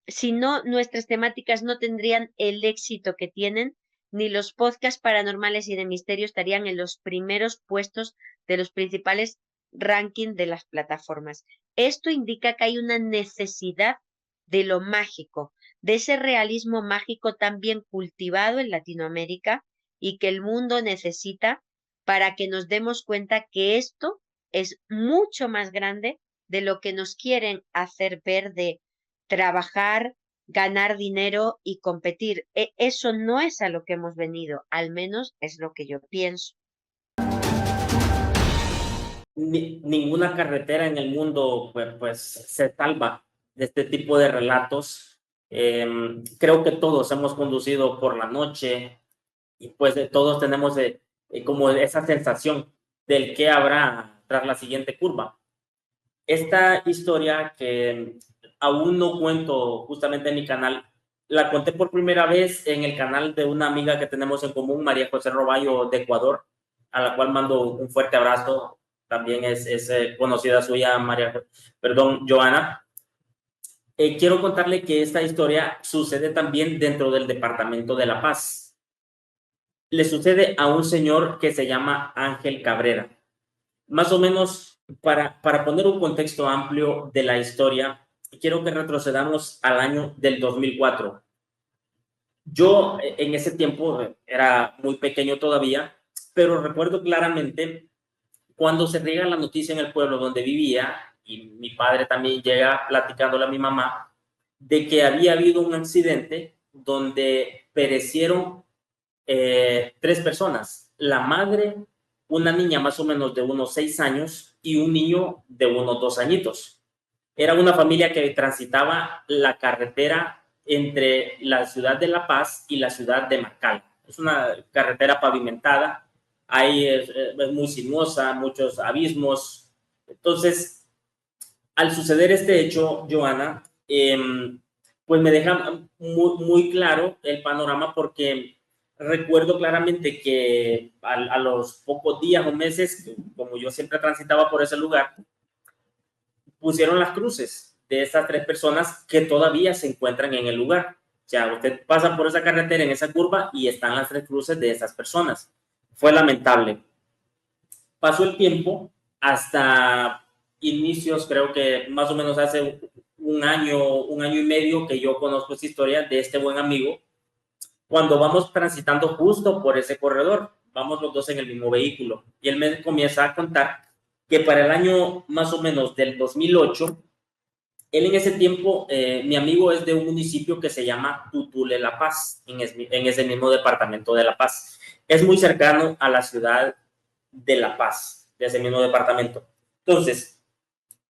Si no, nuestras temáticas no tendrían el éxito que tienen, ni los podcasts paranormales y de misterio estarían en los primeros puestos de los principales rankings de las plataformas. Esto indica que hay una necesidad de lo mágico, de ese realismo mágico tan bien cultivado en Latinoamérica y que el mundo necesita para que nos demos cuenta que esto es mucho más grande de lo que nos quieren hacer ver, de trabajar, ganar dinero y competir. Eso no es a lo que hemos venido, al menos es lo que yo pienso. Ninguna carretera en el mundo pues se salva de este tipo de relatos. Creo que todos hemos conducido por la noche y pues todos tenemos como esa sensación del qué habrá tras la siguiente curva. Esta historia, que aún no cuento justamente en mi canal, la conté por primera vez en el canal de una amiga que tenemos en común, María José Roballo, de Ecuador, a la cual mando un fuerte abrazo. También es conocida suya, Joana. Quiero contarle que esta historia sucede también dentro del departamento de La Paz. Le sucede a un señor que se llama Ángel Cabrera. Más o menos, para poner un contexto amplio de la historia, quiero que retrocedamos al año del 2004. Yo en ese tiempo era muy pequeño todavía, pero recuerdo claramente cuando se riega la noticia en el pueblo donde vivía, y mi padre también llega platicándole a mi mamá, de que había habido un accidente donde perecieron 3 personas: la madre, una niña más o menos de unos 6 años y un niño de unos 2 añitos. Era una familia que transitaba la carretera entre la ciudad de La Paz y la ciudad de Marcal. Es una carretera pavimentada, ahí es muy sinuosa, muchos abismos. Entonces, al suceder este hecho, Joana, pues me deja muy claro el panorama, porque recuerdo claramente que a los pocos días o meses, como yo siempre transitaba por ese lugar, pusieron las cruces de estas 3 personas que todavía se encuentran en el lugar. O sea, usted pasa por esa carretera en esa curva y están las 3 cruces de esas personas. Fue lamentable. Pasó el tiempo hasta inicios, creo que más o menos hace un año y medio que yo conozco esta historia de este buen amigo. Cuando vamos transitando justo por ese corredor, vamos los dos en el mismo vehículo, y él me comienza a contar que para el año más o menos del 2008, él en ese tiempo, mi amigo es de un municipio que se llama Tutule La Paz, en ese mismo departamento de La Paz. Es muy cercano a la ciudad de La Paz, de ese mismo departamento. Entonces,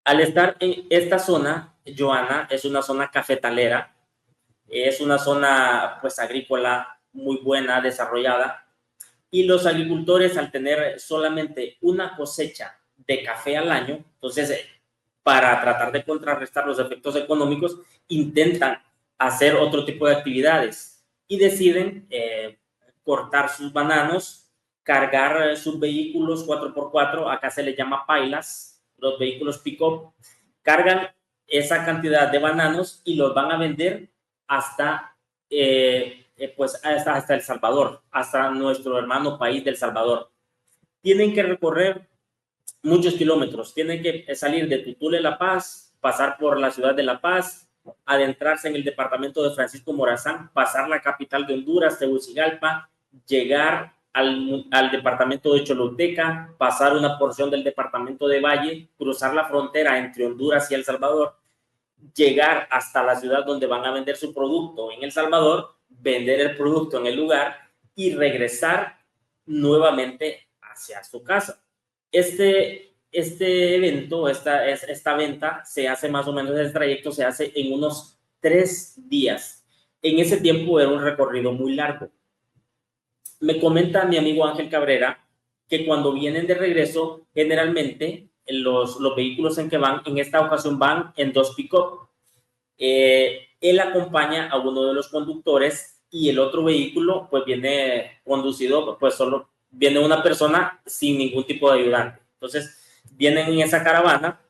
al estar en esta zona, Joana, es una zona cafetalera, es una zona pues agrícola muy buena, desarrollada, y los agricultores, al tener solamente una cosecha de café al año, entonces para tratar de contrarrestar los efectos económicos, intentan hacer otro tipo de actividades y deciden cortar sus bananos cargar sus vehículos 4x4, acá se les llama pailas, los vehículos pick-up, cargan esa cantidad de bananos y los van a vender hasta, pues hasta El Salvador, hasta nuestro hermano país del Salvador. Tienen que recorrer muchos kilómetros, tienen que salir de Tutule, La Paz, pasar por la ciudad de La Paz, adentrarse en el departamento de Francisco Morazán, pasar la capital de Honduras, Tegucigalpa, llegar al departamento de Choluteca, pasar una porción del departamento de Valle, cruzar la frontera entre Honduras y El Salvador, llegar hasta la ciudad donde van a vender su producto en El Salvador, vender el producto en el lugar y regresar nuevamente hacia su casa. Este evento, esta venta se hace más o menos, el trayecto se hace en unos 3 días. En ese tiempo era un recorrido muy largo. Me comenta mi amigo Ángel Cabrera que cuando vienen de regreso, generalmente los vehículos en que van, en esta ocasión van en 2 pick-up. Él acompaña a uno de los conductores y el otro vehículo pues viene conducido, pues solo viene una persona sin ningún tipo de ayudante. Entonces vienen en esa caravana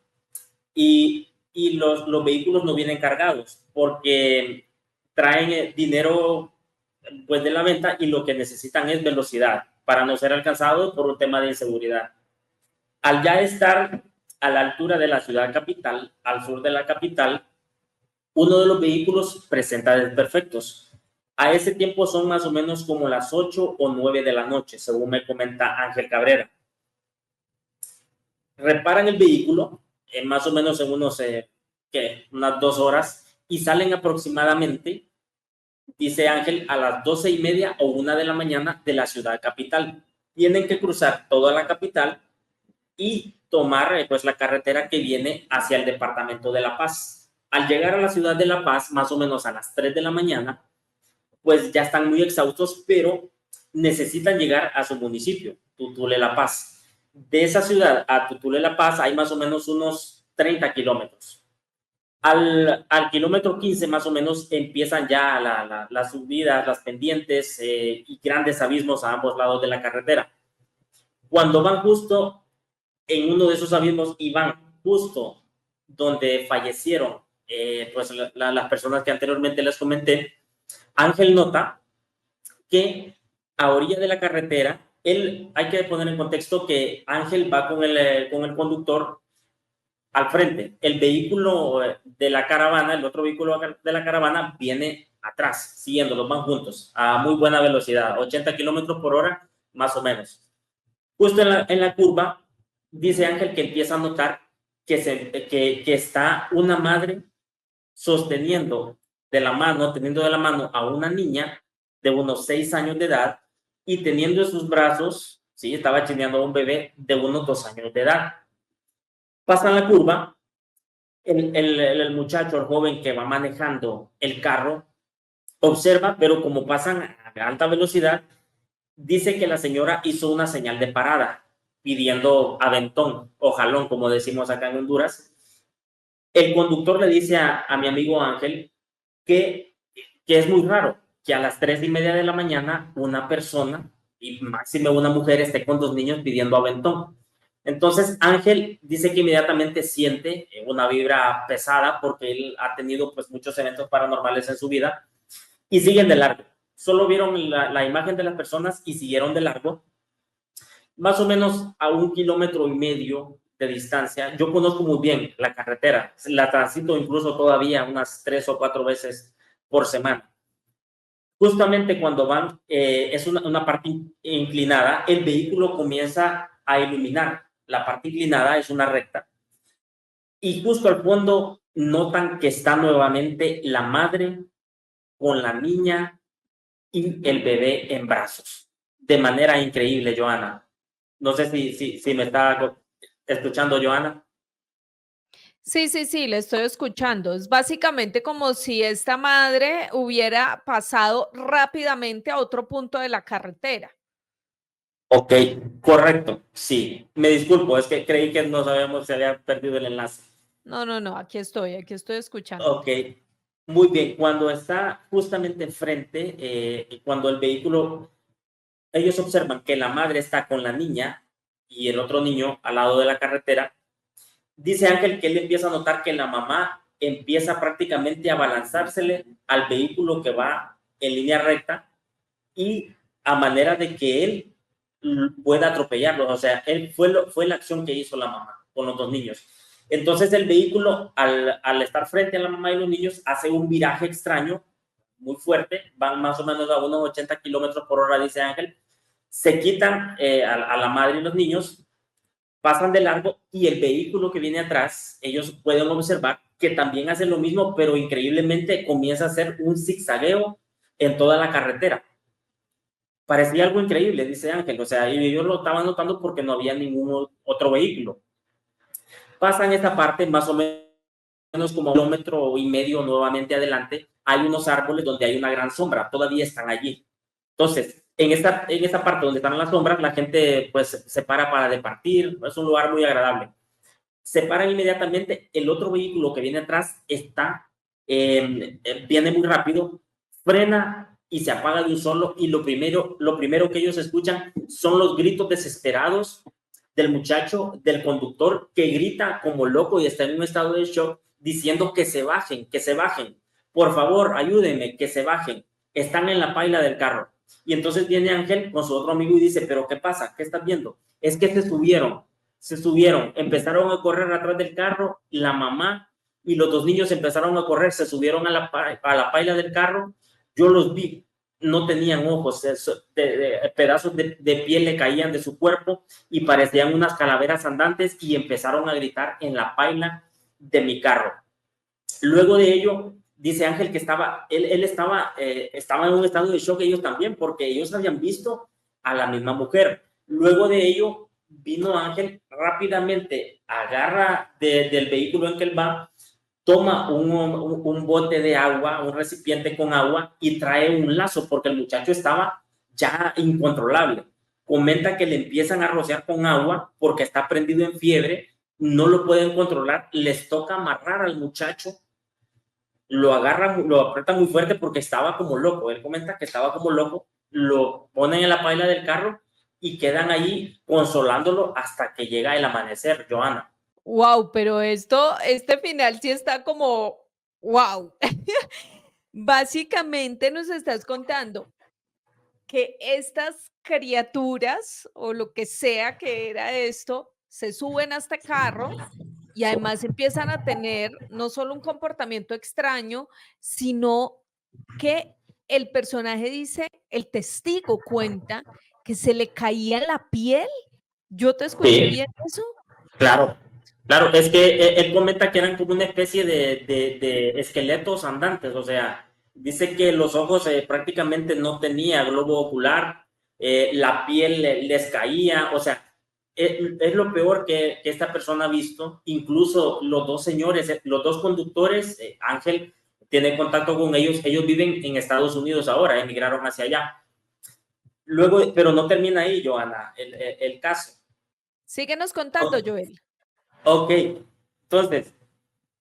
y los vehículos no vienen cargados porque traen dinero pues de la venta y lo que necesitan es velocidad para no ser alcanzados por un tema de inseguridad. Al ya estar a la altura de la ciudad capital, al sur de la capital, uno de los vehículos presenta desperfectos. A ese tiempo son más o menos como las 8 o 9 de la noche, según me comenta Ángel Cabrera. Reparan el vehículo, más o menos en unas 2 horas, y salen aproximadamente, dice Ángel, a las 12:30 o 1 de la mañana de la ciudad capital. Tienen que cruzar toda la capital y tomar pues la carretera que viene hacia el departamento de La Paz. Al llegar a la ciudad de La Paz, más o menos a las 3 de la mañana, pues ya están muy exhaustos, pero necesitan llegar a su municipio, Tutule, La Paz. De esa ciudad a Tutule, La Paz hay más o menos unos 30 kilómetros. Al kilómetro 15 más o menos empiezan ya las subidas, las pendientes y grandes abismos a ambos lados de la carretera. Cuando van justo en uno de esos abismos y van justo donde fallecieron pues las personas que anteriormente les comenté, Ángel nota que a orilla de la carretera, hay que poner en contexto que Ángel va con el conductor al frente. El vehículo de la caravana, el otro vehículo de la caravana viene atrás, siguiéndolos, van juntos a muy buena velocidad, 80 kilómetros por hora, más o menos. Justo en la curva, dice Ángel que empieza a notar que está una madre sosteniendo teniendo de la mano a una niña de unos 6 años de edad y teniendo en sus brazos, sí, estaba chineando a un bebé de unos 2 años de edad. Pasan la curva, el muchacho, el joven que va manejando el carro, observa, pero como pasan a alta velocidad, dice que la señora hizo una señal de parada, pidiendo aventón o jalón, como decimos acá en Honduras. El conductor le dice a mi amigo Ángel que es muy raro que a las 3:30 de la mañana una persona, y máximo una mujer, esté con 2 niños pidiendo aventón. Entonces Ángel dice que inmediatamente siente una vibra pesada porque él ha tenido pues muchos eventos paranormales en su vida y siguen de largo. Solo vieron la imagen de las personas y siguieron de largo, más o menos a 1,5 kilómetros de distancia. Yo conozco muy bien la carretera, la transito incluso todavía unas 3 o 4 veces por semana. Justamente cuando van, es una parte inclinada, el vehículo comienza a iluminar. La parte inclinada es una recta. Y justo al fondo notan que está nuevamente la madre con la niña y el bebé en brazos. De manera increíble, Joana. No sé si me está escuchando, Joana. Sí, le estoy escuchando. Es básicamente como si esta madre hubiera pasado rápidamente a otro punto de la carretera. Ok, correcto, sí. Me disculpo, es que creí que se había perdido el enlace. No, aquí estoy escuchando. Ok, muy bien. Cuando está justamente enfrente, cuando el vehículo ellos observan que la madre está con la niña y el otro niño al lado de la carretera. Dice Ángel que él empieza a notar que la mamá empieza prácticamente a balanzársele al vehículo que va en línea recta y a manera de que él pueda atropellarlo. O sea, él fue la acción que hizo la mamá con los dos niños. Entonces el vehículo, al estar frente a la mamá y los niños, hace un viraje extraño, muy fuerte, van más o menos a unos 80 kilómetros por hora, dice Ángel, se quitan a la madre y los niños, pasan de largo y el vehículo que viene atrás, ellos pueden observar que también hace lo mismo, pero increíblemente comienza a hacer un zigzagueo en toda la carretera. Parecía algo increíble, dice Ángel, o sea, y yo lo estaba notando porque no había ningún otro vehículo. Pasan esta parte más o menos como 1,5 kilómetros nuevamente adelante, hay unos árboles donde hay una gran sombra, todavía están allí. Entonces, en esta parte donde están las sombras, la gente pues se para departir, es un lugar muy agradable. Se paran inmediatamente, el otro vehículo que viene atrás viene muy rápido, frena y se apaga de un solo, y lo primero que ellos escuchan son los gritos desesperados del muchacho, del conductor, que grita como loco y está en un estado de shock, diciendo que se bajen, por favor, ayúdenme, que se bajen, están en la paila del carro. Y entonces viene Ángel con su otro amigo y dice, ¿pero qué pasa? ¿Qué estás viendo? Es que se subieron, empezaron a correr atrás del carro, la mamá y los dos niños empezaron a correr, se subieron a la paila del carro, yo los vi, no tenían ojos, pedazos de piel le caían de su cuerpo y parecían unas calaveras andantes y empezaron a gritar en la paila de mi carro. Luego de ello, dice Ángel que él estaba en un estado de shock, ellos también, porque ellos habían visto a la misma mujer. Luego de ello, vino Ángel rápidamente, agarra del vehículo en que él va, toma un bote de agua, un recipiente con agua y trae un lazo porque el muchacho estaba ya incontrolable. Comenta que le empiezan a rociar con agua porque está prendido en fiebre, no lo pueden controlar, les toca amarrar al muchacho, lo agarran, lo apretan muy fuerte porque estaba como loco. Él comenta que estaba como loco, lo ponen en la paila del carro y quedan ahí consolándolo hasta que llega el amanecer, Joana. Wow, pero este final sí está como, wow. Básicamente nos estás contando que estas criaturas o lo que sea que era esto, se suben a este carro y además empiezan a tener no solo un comportamiento extraño, sino que el personaje dice, el testigo cuenta que se le caía la piel. ¿Yo te escuché Sí, bien eso? claro, es que él comenta que eran como una especie de esqueletos andantes, o sea, dice que los ojos prácticamente no tenía globo ocular, la piel les caía, o sea, es lo peor que esta persona ha visto. Incluso los dos señores, los dos conductores, Ángel tiene contacto con ellos viven en Estados Unidos ahora, emigraron hacia allá. Luego, pero no termina ahí, Joana, el caso. Síguenos contando, Joel. Ok, entonces,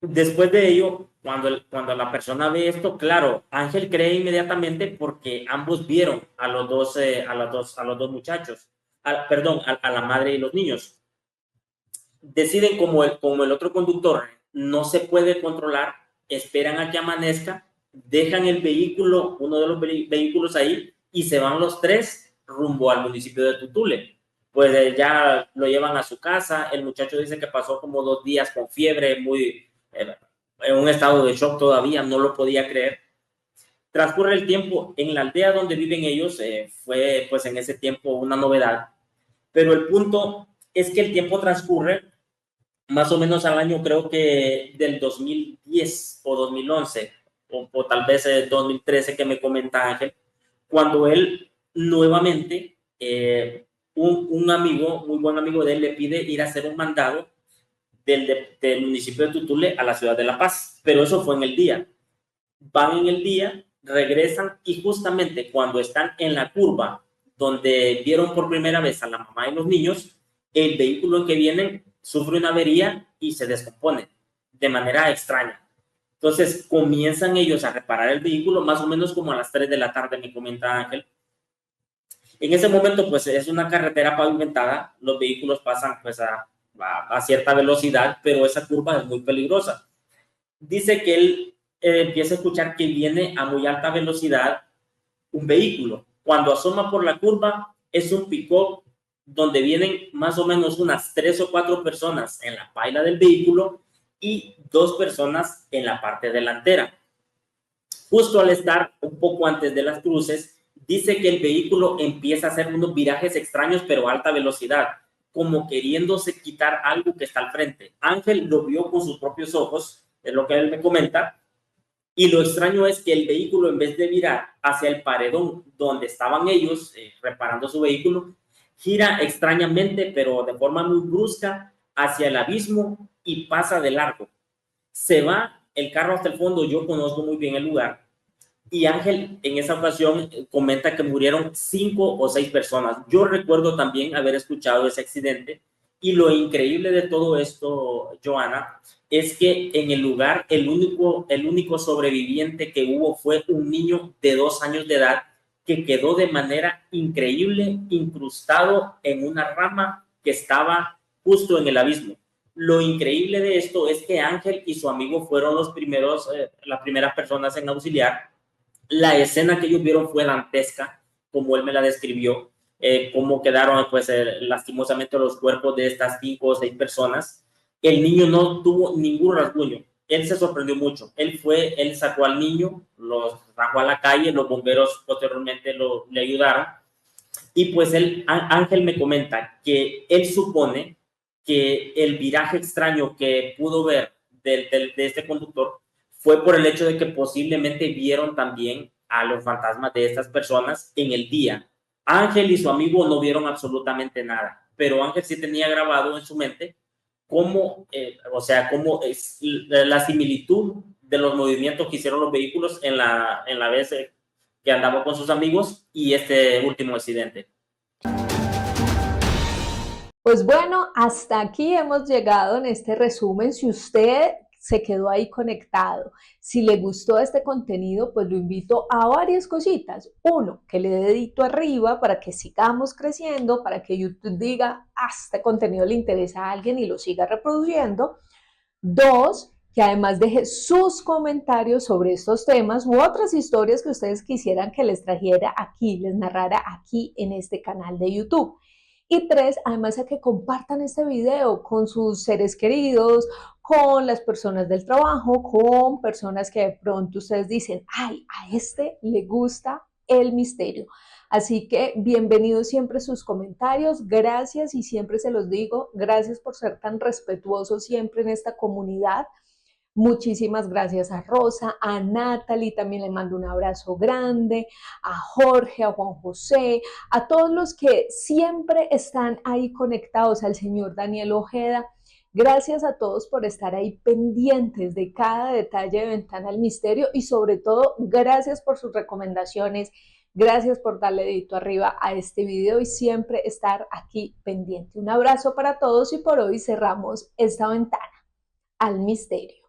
después de ello, cuando la persona ve esto, claro, Ángel cree inmediatamente porque ambos vieron a los dos muchachos, perdón, a la madre y los niños. Deciden, como el otro conductor no se puede controlar, esperan a que amanezca, dejan el vehículo, uno de los vehículos ahí, y se van los tres rumbo al municipio de Tutule. Pues ya lo llevan a su casa. El muchacho dice que pasó como 2 días con fiebre, muy en un estado de shock todavía, no lo podía creer. Transcurre el tiempo en la aldea donde viven ellos, fue pues en ese tiempo una novedad, pero el punto es que el tiempo transcurre más o menos al año, creo que del 2010 o 2011, o tal vez 2013 que me comenta Ángel, cuando él nuevamente, un amigo, muy buen amigo de él, le pide ir a hacer un mandado del municipio de Tutule a la ciudad de La Paz, pero eso fue en el día. Van en el día, regresan y justamente cuando están en la curva donde vieron por primera vez a la mamá y los niños, el vehículo en que vienen sufre una avería y se descompone de manera extraña. Entonces comienzan ellos a reparar el vehículo más o menos como a las 3 de la tarde, me comenta Ángel. En ese momento, pues es una carretera pavimentada, los vehículos pasan pues a cierta velocidad, pero esa curva es muy peligrosa. Dice que él empieza a escuchar que viene a muy alta velocidad un vehículo. Cuando asoma por la curva, es un pick-up donde vienen más o menos unas 3 o 4 personas en la paila del vehículo y 2 personas en la parte delantera. Justo al estar un poco antes de las cruces, dice que el vehículo empieza a hacer unos virajes extraños, pero a alta velocidad, como queriéndose quitar algo que está al frente. Ángel lo vio con sus propios ojos, es lo que él me comenta, y lo extraño es que el vehículo, en vez de virar hacia el paredón donde estaban ellos reparando su vehículo, gira extrañamente, pero de forma muy brusca, hacia el abismo y pasa de largo. Se va el carro hasta el fondo, yo conozco muy bien el lugar, y Ángel en esa ocasión comenta que murieron 5 o 6 personas. Yo recuerdo también haber escuchado ese accidente, y lo increíble de todo esto, Joana, es que en el lugar el único sobreviviente que hubo fue un niño de 2 años de edad que quedó de manera increíble incrustado en una rama que estaba justo en el abismo. Lo increíble de esto es que Ángel y su amigo fueron las primeras personas en auxiliar. La escena que ellos vieron fue dantesca, como él me la describió, cómo quedaron pues lastimosamente los cuerpos de estas 5 o 6 personas. El niño no tuvo ningún rasguño. Él se sorprendió mucho. Él sacó al niño, lo sacó a la calle, los bomberos posteriormente le ayudaron. Y pues Ángel me comenta que él supone que el viraje extraño que pudo ver de este conductor fue por el hecho de que posiblemente vieron también a los fantasmas de estas personas en el día. Ángel y su amigo no vieron absolutamente nada, pero Ángel sí tenía grabado en su mente cómo es la similitud de los movimientos que hicieron los vehículos en la vez que andaba con sus amigos y este último accidente. Pues bueno, hasta aquí hemos llegado en este resumen. Si usted se quedó ahí conectado, si le gustó este contenido, pues lo invito a varias cositas. Uno, que le dé dedito arriba para que sigamos creciendo, para que YouTube diga, este contenido le interesa a alguien y lo siga reproduciendo. Dos, que además deje sus comentarios sobre estos temas u otras historias que ustedes quisieran que les trajera aquí, les narrara aquí en este canal de YouTube. Y tres, además a que compartan este video con sus seres queridos, con las personas del trabajo, con personas que de pronto ustedes dicen, ay, a este le gusta el misterio. Así que bienvenidos siempre sus comentarios, gracias y siempre se los digo, gracias por ser tan respetuosos siempre en esta comunidad. Muchísimas gracias a Rosa, a Natalie, también le mando un abrazo grande, a Jorge, a Juan José, a todos los que siempre están ahí conectados, al señor Daniel Ojeda. Gracias a todos por estar ahí pendientes de cada detalle de Ventana al Misterio y sobre todo, gracias por sus recomendaciones, gracias por darle dedito arriba a este video y siempre estar aquí pendiente. Un abrazo para todos y por hoy cerramos esta ventana al misterio.